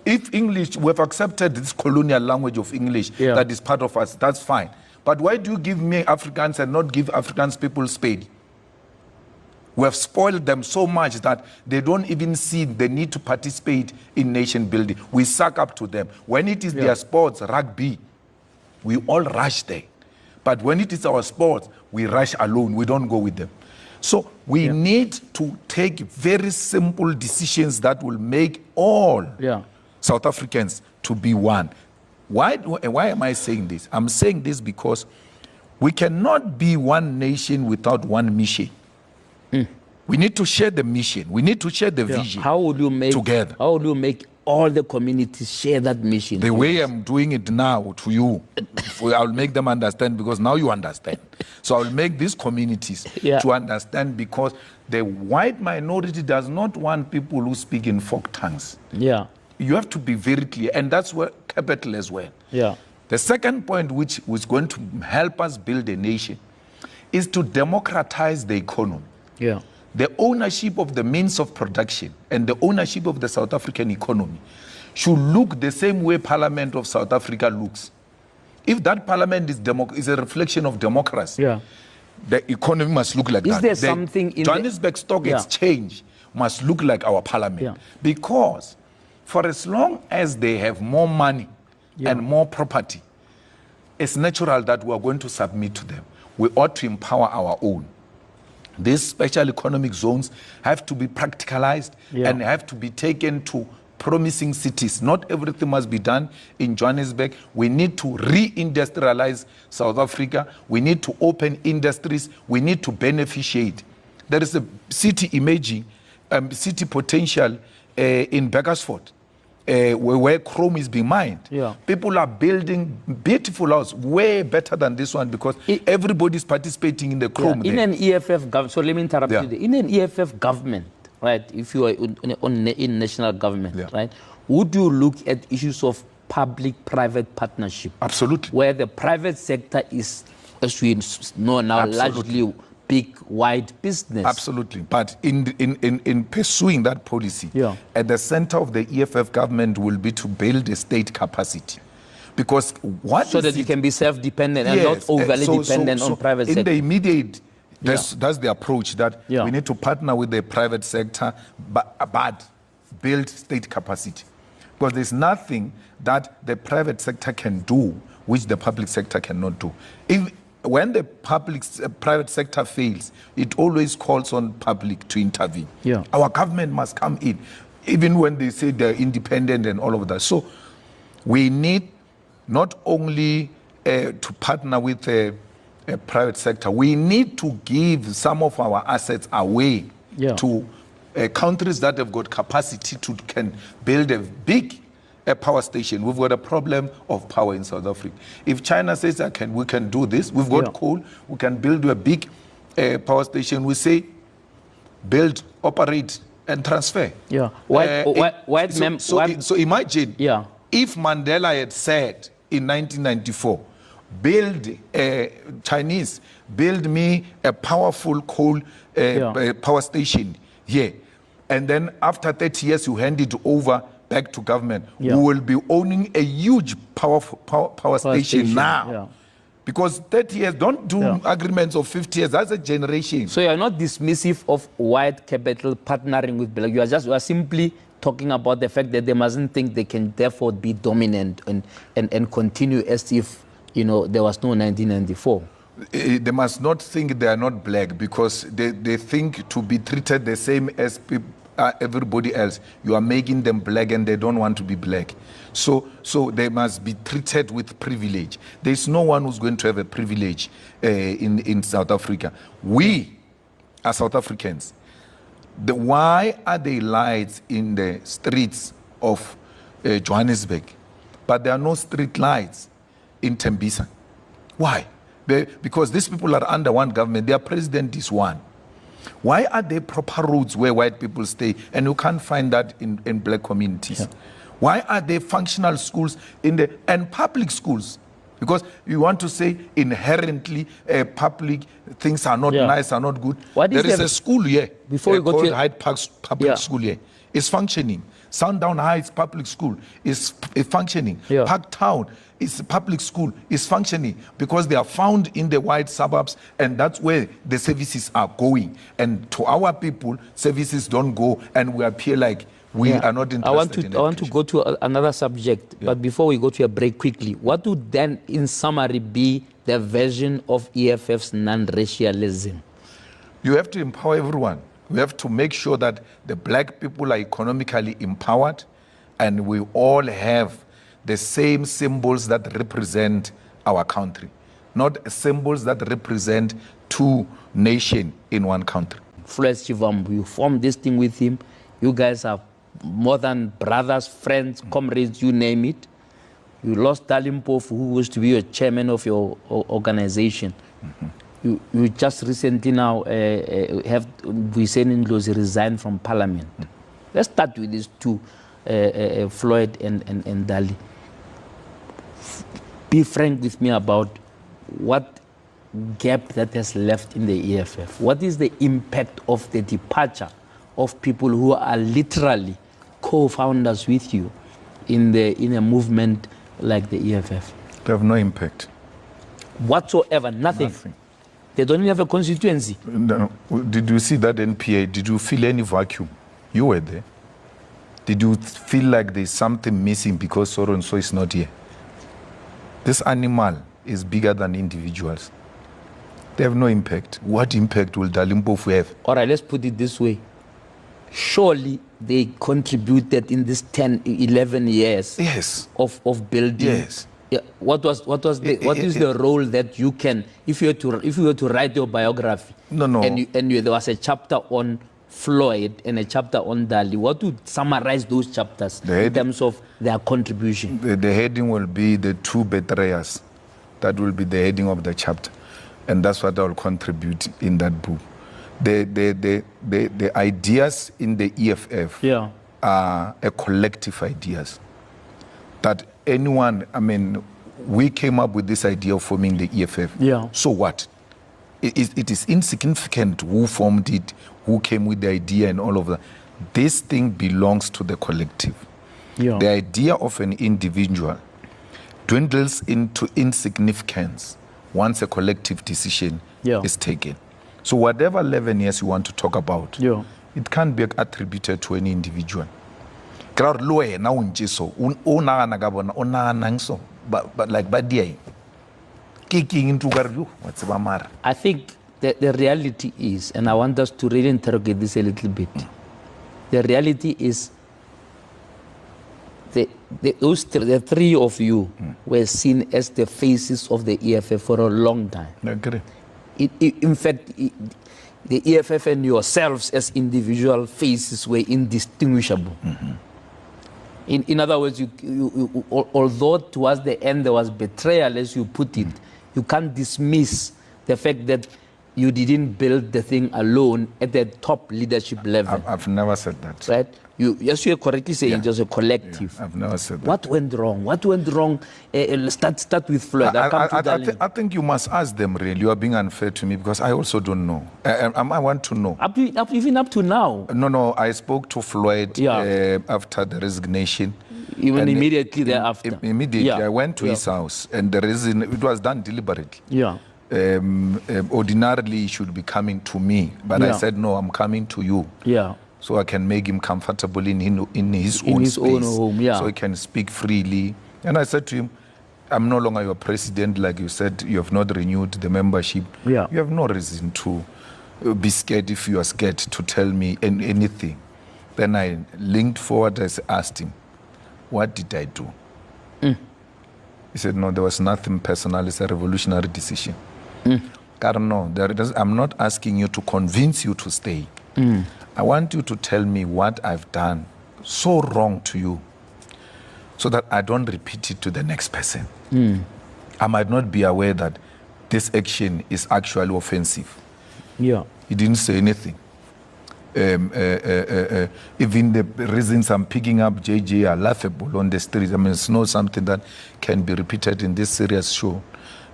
If English, we have accepted this colonial language of English that is part of us, that's fine. But why do you give me Afrikaans and not give Afrikaans people spade? We have spoiled them so much that they don't even see the need to participate in nation building. We suck up to them. When it is their sports, rugby, we all rush there. But when it is our sports, we rush alone. We don't go with them. So we need to take very simple decisions that will make all South Africans to be one. Why am I saying this? I'm saying this because we cannot be one nation without one mission. We need to share the mission. We need to share the vision. How would you make together? How would you make all the communities share that mission? The way I'm doing it now to you, I'll make them understand because now you understand. So I'll make these communities to understand because the white minority does not want people who speak in folk tongues. Yeah. You have to be very clear, and that's where capital as well. Yeah. The second point which was going to help us build a nation is to democratize the economy. Yeah. The ownership of the means of production and the ownership of the South African economy should look the same way Parliament of South Africa looks. If that parliament is a reflection of democracy, the economy must look like that. Is there something in Johannesburg Stock Exchange must look like our parliament. Because for as long as they have more money and more property, it's natural that we are going to submit to them. We ought to empower our own. These special economic zones have to be practicalized and have to be taken to promising cities. Not everything must be done in Johannesburg. We need to re-industrialize South Africa. We need to open industries. We need to beneficiate. There is a city emerging, city potential in Bakersford, where chrome is being mined. People are building beautiful houses, way better than this one because everybody is participating in the chrome. In an EFF government, so let me interrupt you there. In an EFF government, right, if you are in national government, right, would you look at issues of public-private partnership? Absolutely. Where the private sector is, as we know now, largely big, wide business. Absolutely. But in pursuing that policy, at the center of the EFF government will be to build a state capacity. Because what so that you can be self-dependent and not overly dependent on private sector. In the immediate, that's the approach that we need to partner with the private sector, but build state capacity. Because there's nothing that the private sector can do which the public sector cannot do. When the private sector fails, it always calls on public to intervene. Our government must come in, even when they say they're independent and all of that. So we need not only to partner with the private sector, we need to give some of our assets away to countries that have got capacity to can build a big power station. We've got a problem of power in South Africa. If China says we can do this, we've got coal, we can build a big power station. We say build, operate, and transfer. So imagine if Mandela had said in 1994, Chinese, build me a powerful coal power station here. And then after 30 years, you hand it over back to government. We will be owning a huge power station now. Because 30 years, don't do agreements of 50 years. That's a generation. So you're not dismissive of white capital partnering with black. You are simply talking about the fact that they mustn't think they can therefore be dominant and continue as if, you know, there was no 1994. They must not think they are not black, because they think to be treated the same as everybody else. You are making them black and they don't want to be black. So they must be treated with privilege. There's no one who's going to have a privilege in South Africa. We are South Africans. Why are there lights in the streets of Johannesburg, but there are no street lights in Tembisa? Why? Because these people are under one government. Their president is one. Why are there proper roads where white people stay and you can't find that in black communities? Yeah. Why are there functional schools and public schools? Because you want to say inherently public things are not nice, are not good. There is a school here before we go to Hyde Park Public School here. It's functioning. Sundown Heights Public School is functioning. Parktown is public school, is functioning, because they are found in the white suburbs, and that's where the services are going. And to our people, services don't go, and we appear like we are not interested. I want to go to another subject, but before we go to a break quickly, what would then, in summary, be the version of EFF's non-racialism? You have to empower everyone. We have to make sure that the black people are economically empowered, and we all have the same symbols that represent our country, not symbols that represent two nations in one country. FLOYD SHIVAMBU, you formed this thing with him. You guys are more than brothers, friends, comrades, you name it. You lost Dalimpofu, who was to be your chairman of your organization. You just recently now have MBUYISENI NDLOZI resign from parliament. Let's start with these two, FLOYD and Dali. Be frank with me about what gap that has left in the EFF. What is the impact of the departure of people who are literally co-founders with you in a movement like the EFF? They have no impact whatsoever. Nothing. They don't even have a constituency. No. Did you see that NPA? Did you feel any vacuum? You were there. Did you feel like there's something missing because so and so is not here? This animal is bigger than individuals. They have no impact. What impact will Dalimpofu have? All right, let's put it this way. Surely they contributed in this 10, 11 years of building. Yes. Yeah. What is the role that you can, if you were to write your biography? No. And there was a chapter on FLOYD and a chapter on Dali, what would summarize those chapters in terms of their contribution? The heading will be the two betrayers. That will be the heading of the chapter, and that's what I will contribute in that book. The ideas in the EFF are a collective ideas. That anyone, I mean, we came up with this idea of forming the EFF. So what? It is insignificant who formed it, who came with the idea and all of that. This thing belongs to the collective. The idea of an individual dwindles into insignificance once a collective decision is taken. So whatever 11 years you want to talk about, it can't be attributed to any individual. But like I think the reality is, and I want us to really interrogate this a little bit. The reality is the three of you were seen as the faces of the EFF for a long time. I agree. In fact, the EFF and yourselves as individual faces were indistinguishable. In other words, although towards the end there was betrayal, as you put it, you can't dismiss the fact that you didn't build the thing alone at the top leadership level. I've never said that. Right? Yes, you're correctly saying it was a collective. I've never said that. What went wrong? What went wrong? Start with FLOYD. I think you must ask them, really. You are being unfair to me because I also don't know. I want to know. Even up to now. No, I spoke to FLOYD after the resignation. Even immediately thereafter? Immediately, I went to his house, and the reason, it was done deliberately. Yeah. Ordinarily, he should be coming to me, but I said, no, I'm coming to you. Yeah. So I can make him comfortable in his own space, own home, so he can speak freely. And I said to him, I'm no longer your president, like you said, you have not renewed the membership. Yeah. You have no reason to be scared if you are scared to tell me anything. Then I linked forward, I asked him, what did I do? He said, no, there was nothing personal, it's a revolutionary decision. No, I'm not asking you to convince you to stay. I want you to tell me what I've done so wrong to you, so that I don't repeat it to the next person. I might not be aware that this action is actually offensive. Yeah. He didn't say anything. Even the reasons I'm picking up JJ are laughable on the streets. I mean, it's not something that can be repeated in this serious show,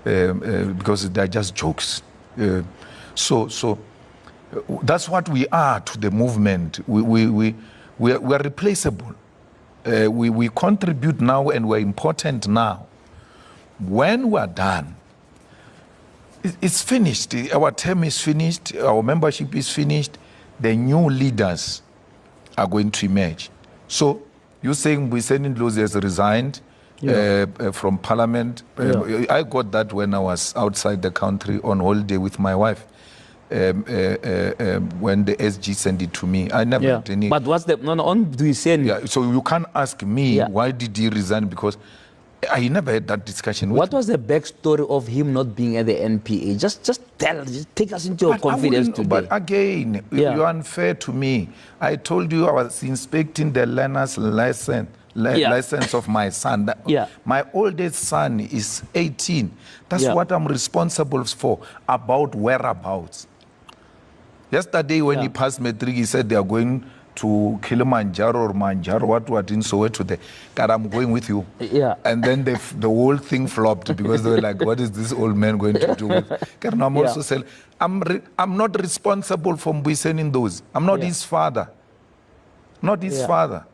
because they're just jokes. So that's what we are to the movement. We are replaceable. We contribute now, and we're important now. When we're done, it's finished. Our term is finished. Our membership is finished. The new leaders are going to emerge. So you're saying MBUYISENI NDLOZI has resigned from Parliament. I got that when I was outside the country on holiday with my wife. When the SG sent it to me, I never had any. But what's the on MBUYISENI? Yeah, so you can't ask me why did he resign, because I never had that discussion. What was the backstory of him not being at the NPA? Just take us into your confidence today. But again, you're unfair to me. I told you I was inspecting the learner's license of my son. My oldest son is 18. That's what I'm responsible for, about whereabouts. Yesterday when he passed matric, he said they are going to Kilimanjaro or Manjaro, what in Soweto there. God, I'm going with you. And then the whole thing flopped, because they were like, what is this old man going to do with? God, I'm also saying, I'm not responsible for MBUYISENI NDLOZI. I'm not his father. Not his father.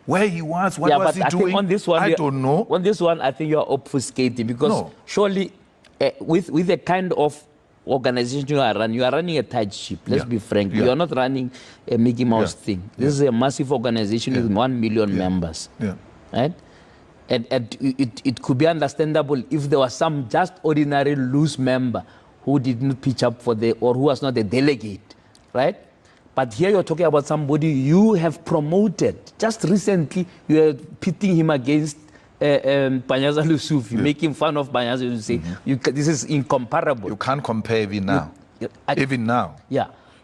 Where he was, what was he doing? On this one, I don't know. On this one, I think you're obfuscating, because surely with the kind of organization you are running a tight ship. Let's be frank. You are not running a Mickey Mouse thing. This is a massive organization with 1 million members. Right? And it could be understandable if there was some just ordinary loose member who didn't pitch up for or who was not a delegate. Right? But here you're talking about somebody you have promoted. Just recently, you are pitting him against Panyaza Lusuf. You're making fun of Panyaza. You say, this is incomparable. You can't compare even now. Even now.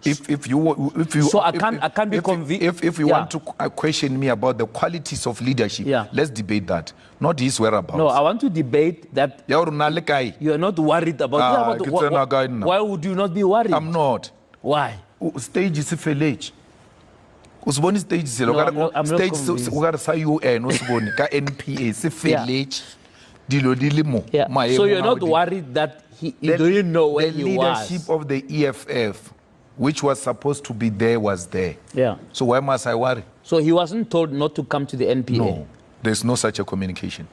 If you so I can't be convinced. If you want to question me about the qualities of leadership, let's debate that, not his whereabouts. No, I want to debate that you are not worried about why would you not be worried? I'm not. Why? Stage is a failage. Usboni stage is stage ugar sa UN usboni ka NPA is a failage. So you're not worried that he didn't know where he was. The leadership of the EFF, which was supposed to be there, was there. So why must I worry? So he wasn't told not to come to the NPA? No, there's no such a communication.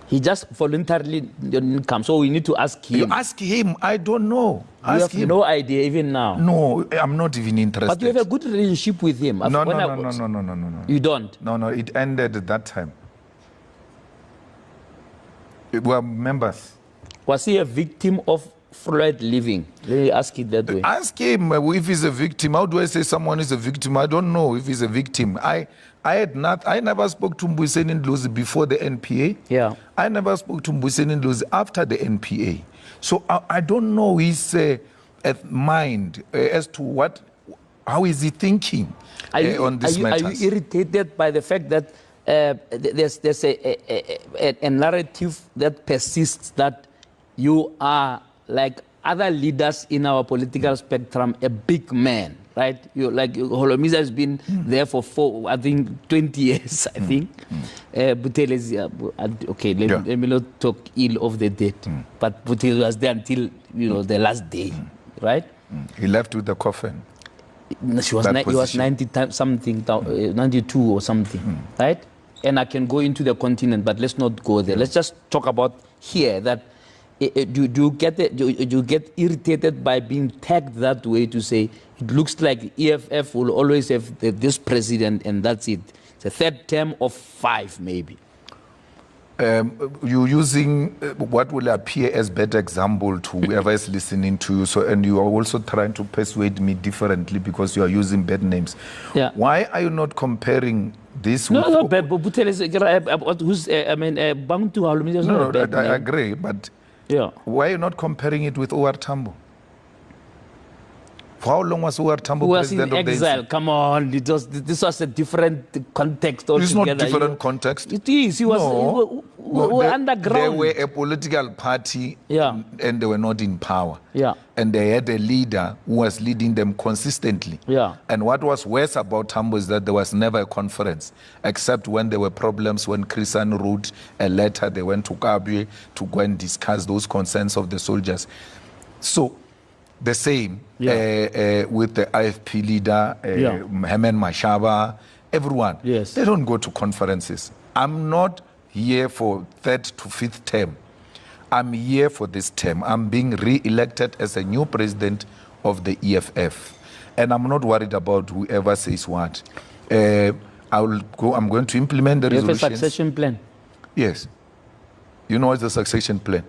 He just voluntarily didn't come. So we need to ask him. You ask him. I don't know. Ask him. No idea even now. No, I'm not even interested. But you have a good relationship with him. No. You don't? No, it ended at that time. We were members. Was he a victim of FLOYD living? Let me ask it that way. Ask him if he's a victim. How do I say someone is a victim? I don't know if he's a victim. I never spoke to MBUYISENI NDLOZI before the NPA. I never spoke to MBUYISENI NDLOZI after the NPA. So I don't know his mind as to how is he thinking on this matter. Are you irritated by the fact that there's a narrative that persists that you are, like other leaders in our political spectrum, a big man, right? You like Holomisa has been there for 20 years, I think. Butele is okay. Let me not talk ill of the dead, but Butele was there until the last day, right? He left with the coffin. He was 90 something, 92 or something, right? And I can go into the continent, but let's not go there. Let's just talk about here. That do you get irritated by being tagged that way to say it looks like EFF will always have this president and that's it? It's a third term of 5 maybe. You're using what will appear as better example to whoever is listening to you. So, and you are also trying to persuade me differently because you are using bad names. Yeah. Why are you not comparing this? No, but who's Bantu? No, I agree, but yeah. Why are you not comparing it with O.R. Tambo? For how long was O.R. Tambo president of the NPA? Exile. Come on, this was a different context altogether. It's not different context. It is. He was underground. They were a political party, and they were not in power. Yeah. And they had a leader who was leading them consistently. Yeah. And what was worse about Tambo is that there was never a conference, except when there were problems, when Christian wrote a letter, they went to Kabwe to go and discuss those concerns of the soldiers. So, the same with the IFP leader, Mohamed Mashaba, everyone. Yes. They don't go to conferences. I'm not here for 3rd to 5th term. I'm here for this term. I'm being re-elected as a new president of the EFF. And I'm not worried about whoever says what. I'm going to implement the resolutions. You have a succession plan? Yes. You know what's the succession plan?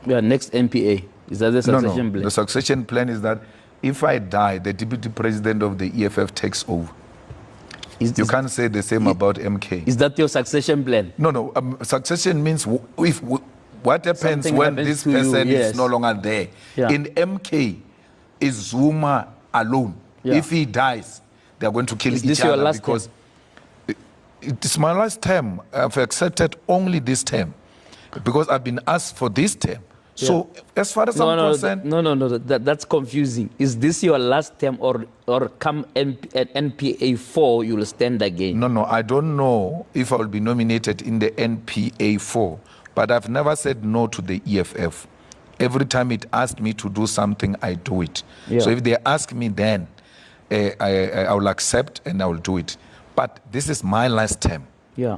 Yeah, next NPA. Is that the succession plan? The succession plan is that if I die, the deputy president of the EFF takes over. You can't say the same about MK. Is that your succession plan? No. Succession means what happens when this person is no longer there. Yeah. In MK, is Zuma alone. Yeah. If he dies, they're going to kill each other because it is my last term. I've accepted only this term because I've been asked for this term. So, as far as I'm concerned... No, that's confusing. Is this your last term or come NPA 4, you'll stand again? No, I don't know if I will be nominated in the NPA 4, but I've never said no to the EFF. Every time it asked me to do something, I do it. Yeah. So if they ask me then, I will accept and I will do it. But this is my last term. Yeah.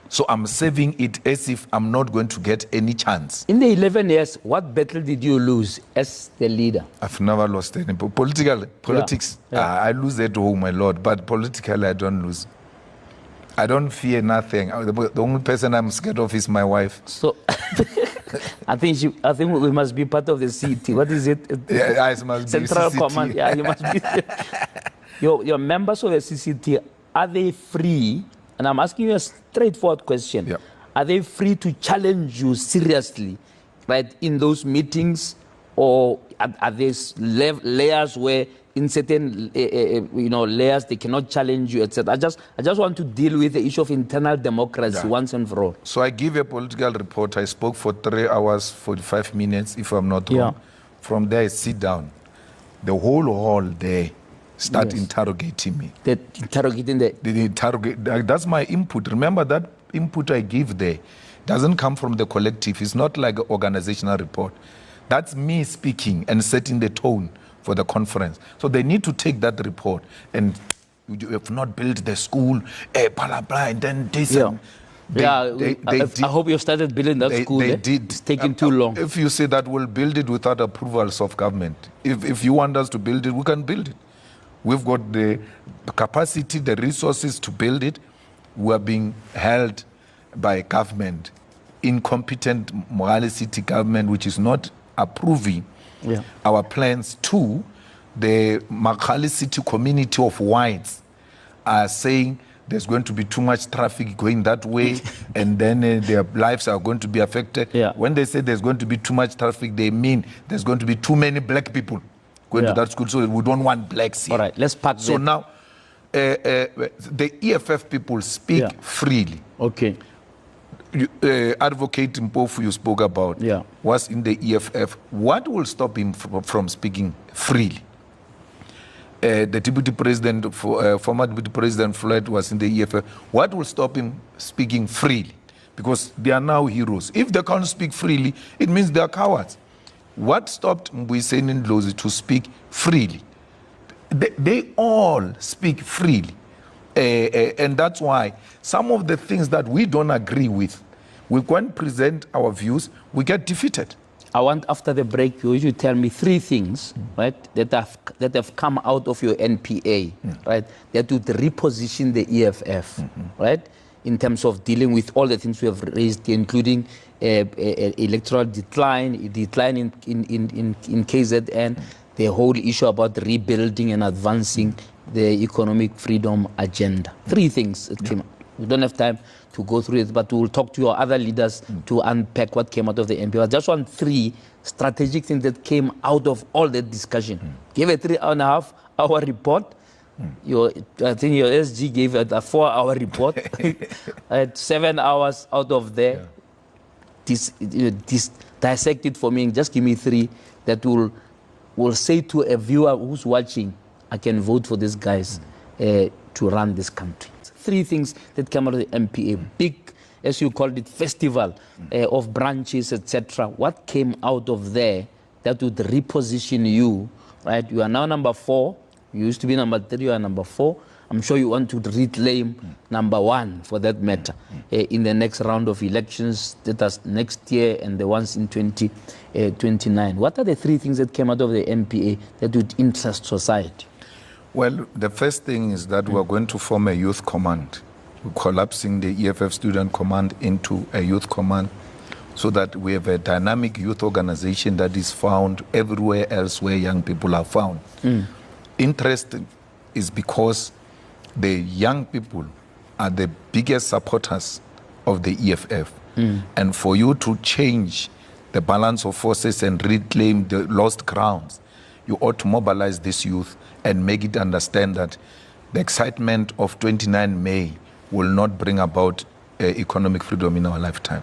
So I'm saving it as if I'm not going to get any chance. In the 11 years, what battle did you lose as the leader? I've never lost any. Politics, I lose at home, my lord. But politically, I don't lose. I don't fear nothing. The only person I'm scared of is my wife. So, I think we must be part of the CT. What is it? Yeah, it must Central be Command. Yeah, you must be. Your members of the CCT, are they free? And I'm asking you a straightforward question. Yeah. Are they free to challenge you seriously, right, in those meetings? Or are there layers where in certain layers they cannot challenge you, etc.? I just want to deal with the issue of internal democracy once and for all. So I give a political report. I spoke for 3 hours, 45 minutes, if I'm not wrong. From there, I sit down. The whole hall there start interrogating me. That's my input. Remember that input I give there doesn't come from the collective. It's not like an organizational report. That's me speaking and setting the tone for the conference. So they need to take that report and you have not built the school, blah, blah, and then this. I hope you started building that school. They did. It's taking too long. If you say that we'll build it without approvals of government, if you want us to build it, we can build it. We've got the capacity, the resources to build it. We are being held by government, incompetent Mogale City government, which is not approving our plans. To the Mogale City community of whites are saying there's going to be too much traffic going that way, and then their lives are going to be affected. When they say there's going to be too much traffic, they mean there's going to be too many black people going to that school, so we don't want blacks here. All right, let's pack So now, the EFF people speak freely. Okay. Advocate Mpofu you spoke about was in the EFF. What will stop him from speaking freely? The deputy president, former deputy president FLOYD was in the EFF. What will stop him speaking freely? Because they are now heroes. If they can't speak freely, it means they are cowards. What stopped MBUYISENI NDLOZI to speak freely? They all speak freely. And that's why some of the things that we don't agree with, we go and present our views, we get defeated. I want, after the break, you should tell me 3 things, right, that have come out of your NPA, right, that would reposition the EFF, right, in terms of dealing with all the things we have raised, including electoral decline in KZN, the whole issue about rebuilding and advancing the economic freedom agenda. 3 things that came out. We don't have time to go through it, but we'll talk to your other leaders to unpack what came out of the MPA. I just want 3 strategic things that came out of all that discussion. Give a 3.5-hour report. I think your SG gave a 4-hour report. I had 7 hours out of there. Dissect it for me and just give me 3 that will say to a viewer who's watching, I can vote for these guys to run this country. 3 things that came out of the MPA, big, as you called it, festival of branches, etc. What came out of there that would reposition you, right? You are now number 4. You used to be number 3, you are number 4. I'm sure you want to reclaim number 1, for that matter, in the next round of elections, that is next year and the ones in 2029. What are the 3 things that came out of the MPA that would interest society? Well, the first thing is that we're going to form a youth command. We're collapsing the EFF student command into a youth command so that we have a dynamic youth organization that is found everywhere else where young people are found. Interest is because the young people are the biggest supporters of the EFF. And for you to change the balance of forces and reclaim the lost grounds, you ought to mobilize this youth and make it understand that the excitement of 29 May will not bring about economic freedom in our lifetime.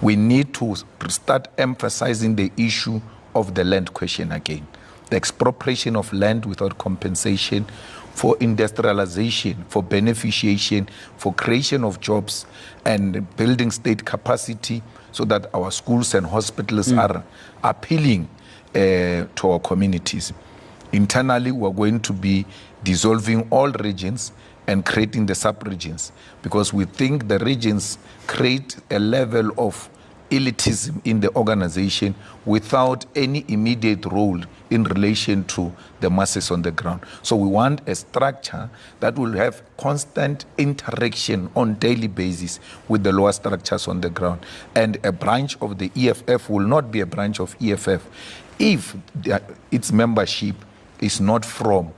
We need to start emphasizing the issue of the land question again. The expropriation of land without compensation, for industrialization, for beneficiation, for creation of jobs and building state capacity so that our schools and hospitals are appealing to our communities. Internally, we're going to be dissolving all regions and creating the sub-regions because we think the regions create a level of elitism in the organization without any immediate role in relation to the masses on the ground. So we want a structure that will have constant interaction on daily basis with the lower structures on the ground. And a branch of the EFF will not be a branch of EFF if its membership is not from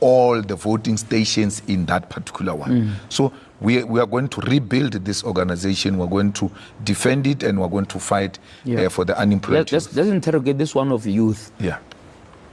all the voting stations in that particular one. So we are going to rebuild this organization, we're going to defend it, and we're going to fight for the unemployed. Let's interrogate this one of youth.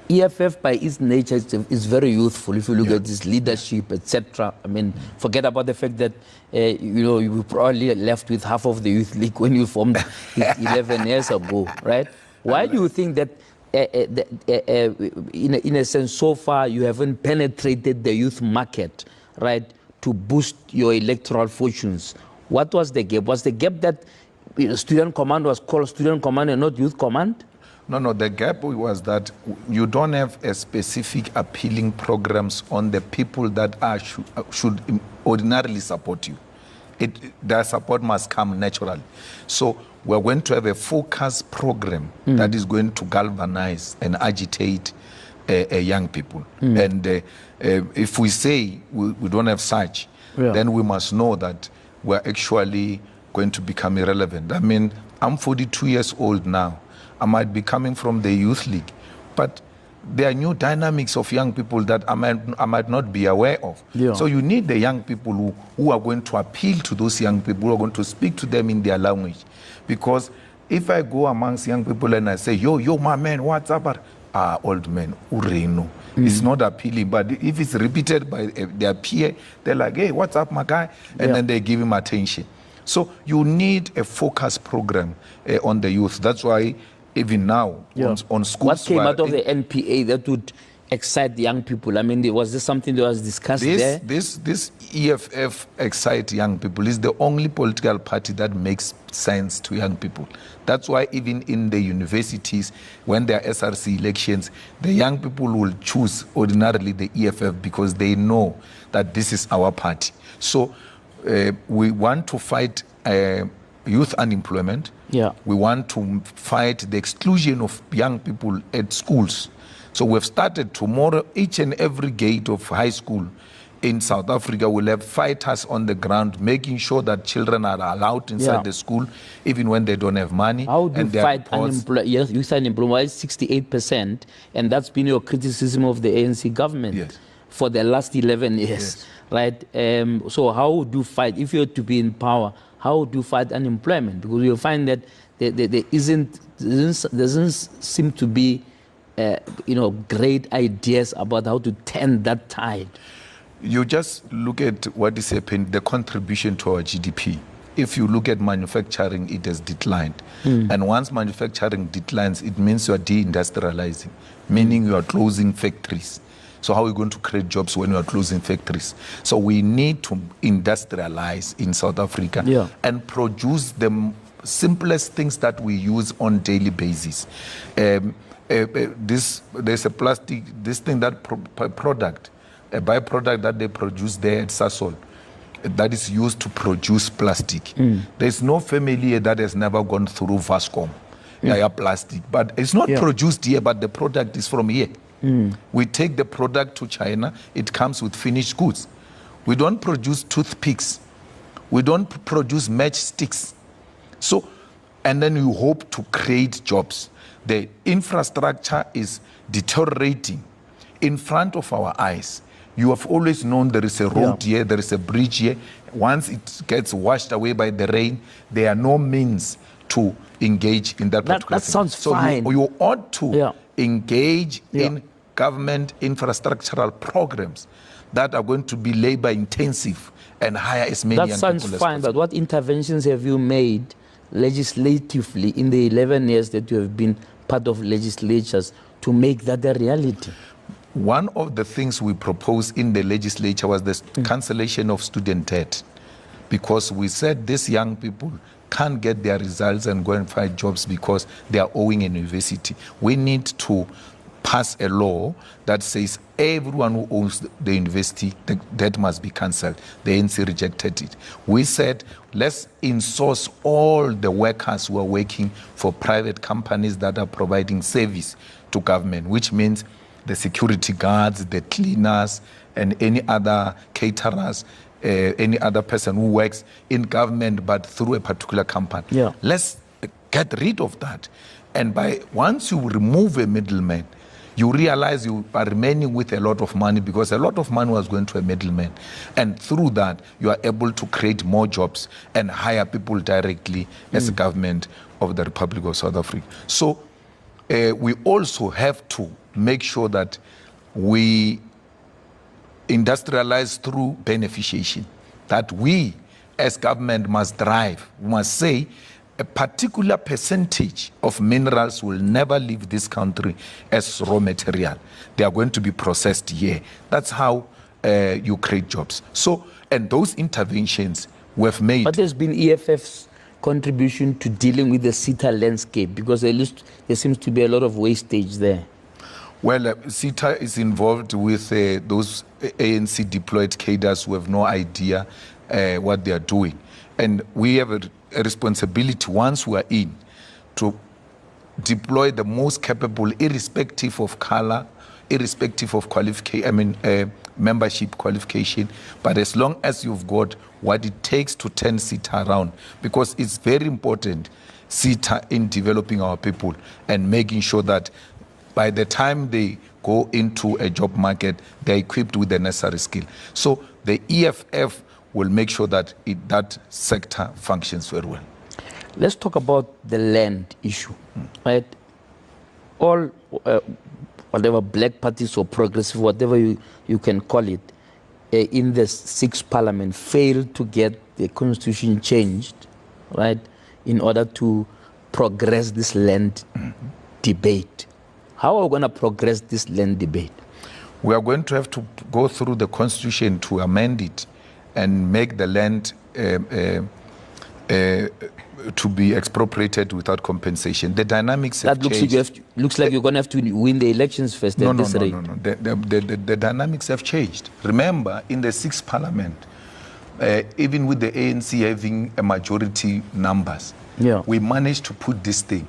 EFF by its nature is very youthful. If you look at its leadership, etc. I mean, forget about the fact that you were probably left with half of the youth league when you formed it 11 years ago, right? Why do you think that in a sense, so far you haven't penetrated the youth market, right, to boost your electoral fortunes? What was the gap? Was the gap that student command was called student command and not youth command? No, the gap was that you don't have a specific appealing programs on the people that should ordinarily support you. Their support must come naturally. So we're going to have a focus program that is going to galvanize and agitate young people. And if we say we don't have such, then we must know that we're actually going to become irrelevant. I mean, I'm 42 years old now. I might be coming from the youth league, but there are new dynamics of young people that I might not be aware of. So you need the young people who are going to appeal to those young people, who are going to speak to them in their language. Because if I go amongst young people and I say, yo, my man, what's up? Old man, ureno. It's not appealing, but if it's repeated by their peer, they're like, hey, what's up, my guy? And then they give him attention. So you need a focus program on the youth. That's why even now on schools. What came out of the NPA that would excite young people? I mean, was this something that was discussed there? This EFF excite young people is the only political party that makes sense to young people. That's why even in the universities, when there are SRC elections, the young people will choose ordinarily the EFF because they know that this is our party. So we want to fight youth unemployment. Yeah. We want to fight the exclusion of young people at schools. So we've started tomorrow, each and every gate of high school in South Africa will have fighters on the ground, making sure that children are allowed inside the school, even when they don't have money. How do you fight unemployment? Yes, youth unemployment is 68%, and that's been your criticism of the ANC government for the last 11 years, right? So how would you fight, if you're to be in power, how would you fight unemployment? Because you'll find that there doesn't seem to be great ideas about how to turn that tide. You just look at what is happening, the contribution to our GDP. If you look at manufacturing, it has declined. And once manufacturing declines, it means you are deindustrializing, meaning you are closing factories. So how are we going to create jobs when we are closing factories? So we need to industrialize in South Africa and produce the simplest things that we use on daily basis. There's a plastic, this thing that product, a byproduct that they produce there at Sasol, that is used to produce plastic. There's no family that has never gone through Vascom, plastic, but it's not produced here, but the product is from here. We take the product to China, it comes with finished goods. We don't produce toothpicks. We don't produce matchsticks. So, and then you hope to create jobs. The infrastructure is deteriorating in front of our eyes. You have always known there is a road here, there is a bridge here. Once it gets washed away by the rain, there are no means to engage in that particular That sounds fine. So you ought to engage in government infrastructural programs that are going to be labor intensive and hire as many young people as possible. That sounds fine, but what interventions have you made legislatively in the 11 years that you have been part of legislatures to make that a reality? One of the things we proposed in the legislature was the cancellation of student debt, because we said these young people can't get their results and go and find jobs because they are owing a university. We need to pass a law that says everyone who owns the university, the debt must be cancelled. The ANC rejected it. We said, let's insource all the workers who are working for private companies that are providing service to government, which means the security guards, the cleaners, and any other caterers, any other person who works in government but through a particular company. Let's get rid of that. And once you remove a middleman, you realize you are remaining with a lot of money, because a lot of money was going to a middleman. And through that, you are able to create more jobs and hire people directly as a government of the Republic of South Africa. So we also have to make sure that we industrialize through beneficiation, that we as government must drive. We must say a particular percentage of minerals will never leave this country as raw material. They are going to be processed here. That's how you create jobs. So, and those interventions we've made. But there's been EFF's contribution to dealing with the CETA landscape, because at least there seems to be a lot of wastage there. Well, CETA is involved with those ANC deployed cadres who have no idea what they are doing. And we have a responsibility, once we are in, to deploy the most capable, irrespective of color, irrespective of membership qualification, but as long as you've got what it takes to turn CETA around, because it's very important, CETA, in developing our people and making sure that by the time they go into a job market, they're equipped with the necessary skill. So the EFF will make sure that that sector functions very well. Let's talk about the land issue, right? All, whatever black parties or progressive, whatever you can call it, in the 6th parliament failed to get the constitution changed, right, in order to progress this land debate. How are we going to progress this land debate? We are going to have to go through the constitution to amend it and make the land to be expropriated without compensation. The dynamics have changed. Looks like you're going to have to win the elections first. No. The dynamics have changed. Remember, in the 6th parliament, even with the ANC having a majority numbers, we managed to put this thing.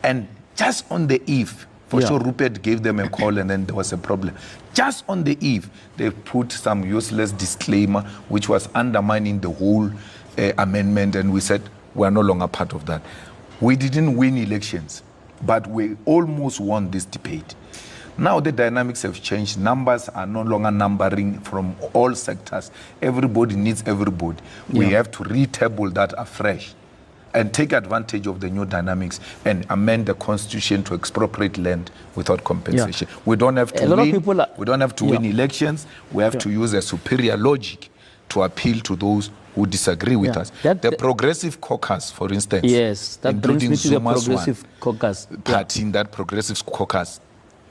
And just on the eve, for sure Rupert gave them a call and then there was a problem. Just on the eve, they put some useless disclaimer which was undermining the whole amendment, and we said we are no longer part of that. We didn't win elections, but we almost won this debate. Now the dynamics have changed. Numbers are no longer numbering from all sectors. Everybody needs everybody. We have to retable that afresh and take advantage of the new dynamics and amend the constitution to expropriate land without compensation. We don't have to win. We don't have to win elections. We have to use a superior logic to appeal to those who disagree with us. The Progressive Caucus, for instance, that brings me to the Progressive Caucus party in that Progressive Caucus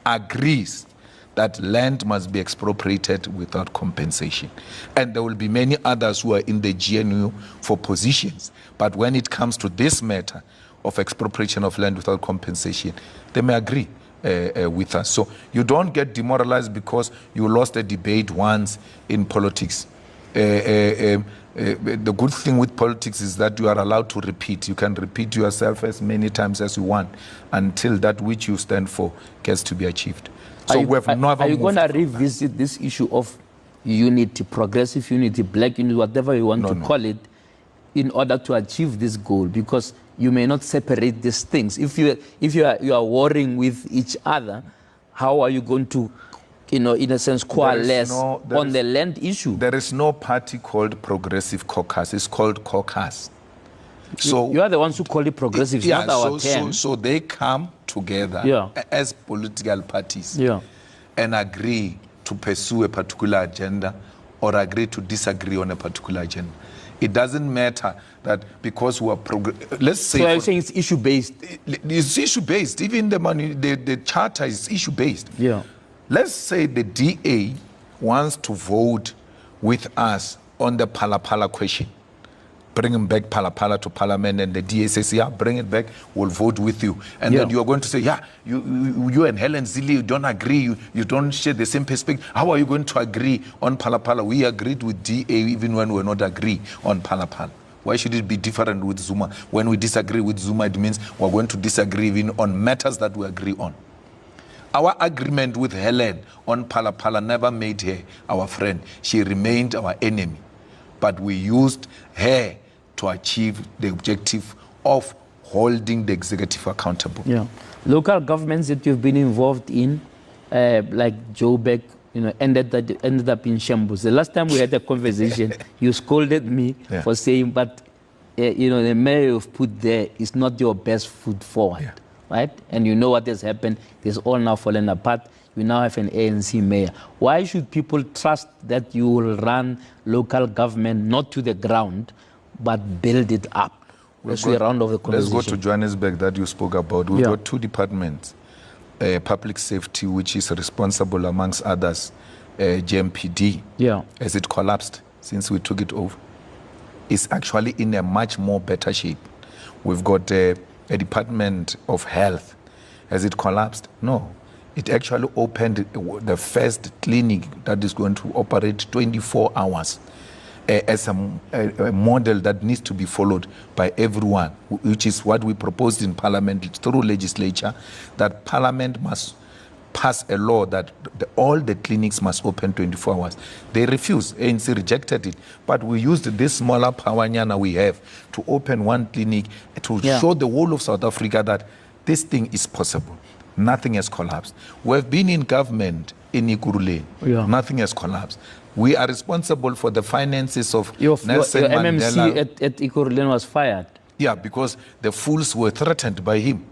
agrees that land must be expropriated without compensation. And there will be many others who are in the GNU for positions. But when it comes to this matter of expropriation of land without compensation, they may agree with us. So you don't get demoralized because you lost a debate once in politics. The good thing with politics is that you are allowed to repeat. You can repeat yourself as many times as you want until that which you stand for gets to be achieved. So are you going to revisit this issue of unity, progressive unity, black unity, whatever you want to call it, in order to achieve this goal? Because you may not separate these things. If you are warring with each other, how are you going to, in a sense, coalesce on the land issue? There is no party called Progressive Caucus. It's called Caucus. So you are the ones who call it progressive, not our term. So they come together as political parties and agree to pursue a particular agenda or agree to disagree on a particular agenda. It doesn't matter that because we are let's say. So you're saying it's issue based? It's issue based. Even the charter is issue based. Let's say the DA wants to vote with us on the Phala question. Bring him back Phala to Parliament, and the DA says, bring it back, we'll vote with you. And then you're going to say, you and Helen Zille, you don't agree, you don't share the same perspective. How are you going to agree on Phala? We agreed with DA even when we're not agree on Phala. Why should it be different with Zuma? When we disagree with Zuma, it means we're going to disagree even on matters that we agree on. Our agreement with Helen on Phala never made her our friend. She remained our enemy. But we used her to achieve the objective of holding the executive accountable. Local governments that you've been involved in, like Joburg, ended up in shambles. The last time we had a conversation, you scolded me for saying, but the mayor you've put there is not your best foot forward, right? And you know what has happened. It's all now fallen apart. We now have an ANC mayor. Why should people trust that you will run local government not to the ground, but build it up? Let's round off the conversation. Let's go to Johannesburg that you spoke about. We've got two departments. Public safety, which is responsible, amongst others, GMPD, as it collapsed since we took it over, is actually in a much more better shape. We've got a Department of Health. Has it collapsed? No. It actually opened the first clinic that is going to operate 24 hours as a model that needs to be followed by everyone, which is what we proposed in Parliament through legislature, that Parliament must pass a law that all the clinics must open 24 hours. They refused. ANC rejected it. But we used this smaller power we have to open one clinic to show the whole of South Africa that this thing is possible. Nothing has collapsed. We've been in government in Ikurule. Nothing has collapsed. We are responsible for the finances of Nelson Mandela. MMC at Ikurule was fired. Yeah, because the fools were threatened by him.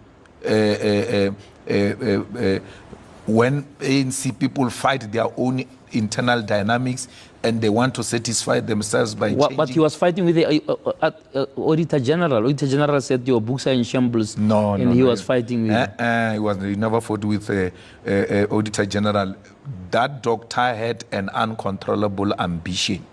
when ANC people fight their own internal dynamics and they want to satisfy themselves by changing. But he was fighting with the Auditor General. Auditor General said your books are in shambles. And he was fighting with he never fought with Auditor General. That doctor had an uncontrollable ambition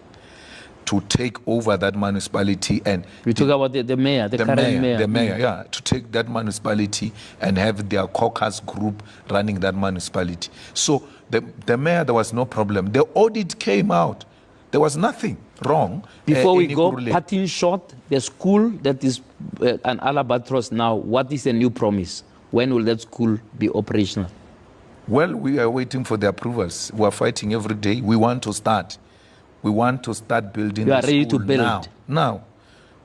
to take over that municipality. And we talk about the mayor, the current mayor. The mayor, yeah, to take that municipality and have their caucus group running that municipality. So the mayor, there was no problem. The audit came out. There was nothing wrong. Before we go, cutting short, the school that is an albatross now, what is the new promise? When will that school be operational? Well, we are waiting for the approvals. We are fighting every day. We want to start. We want to start building. You are ready to build? Now.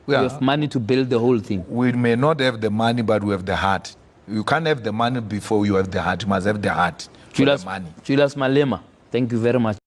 We have money to build the whole thing. We may not have the money, but we have the heart. You can't have the money before you have the heart. You must have the heart for the money. Julius Malema, thank you very much.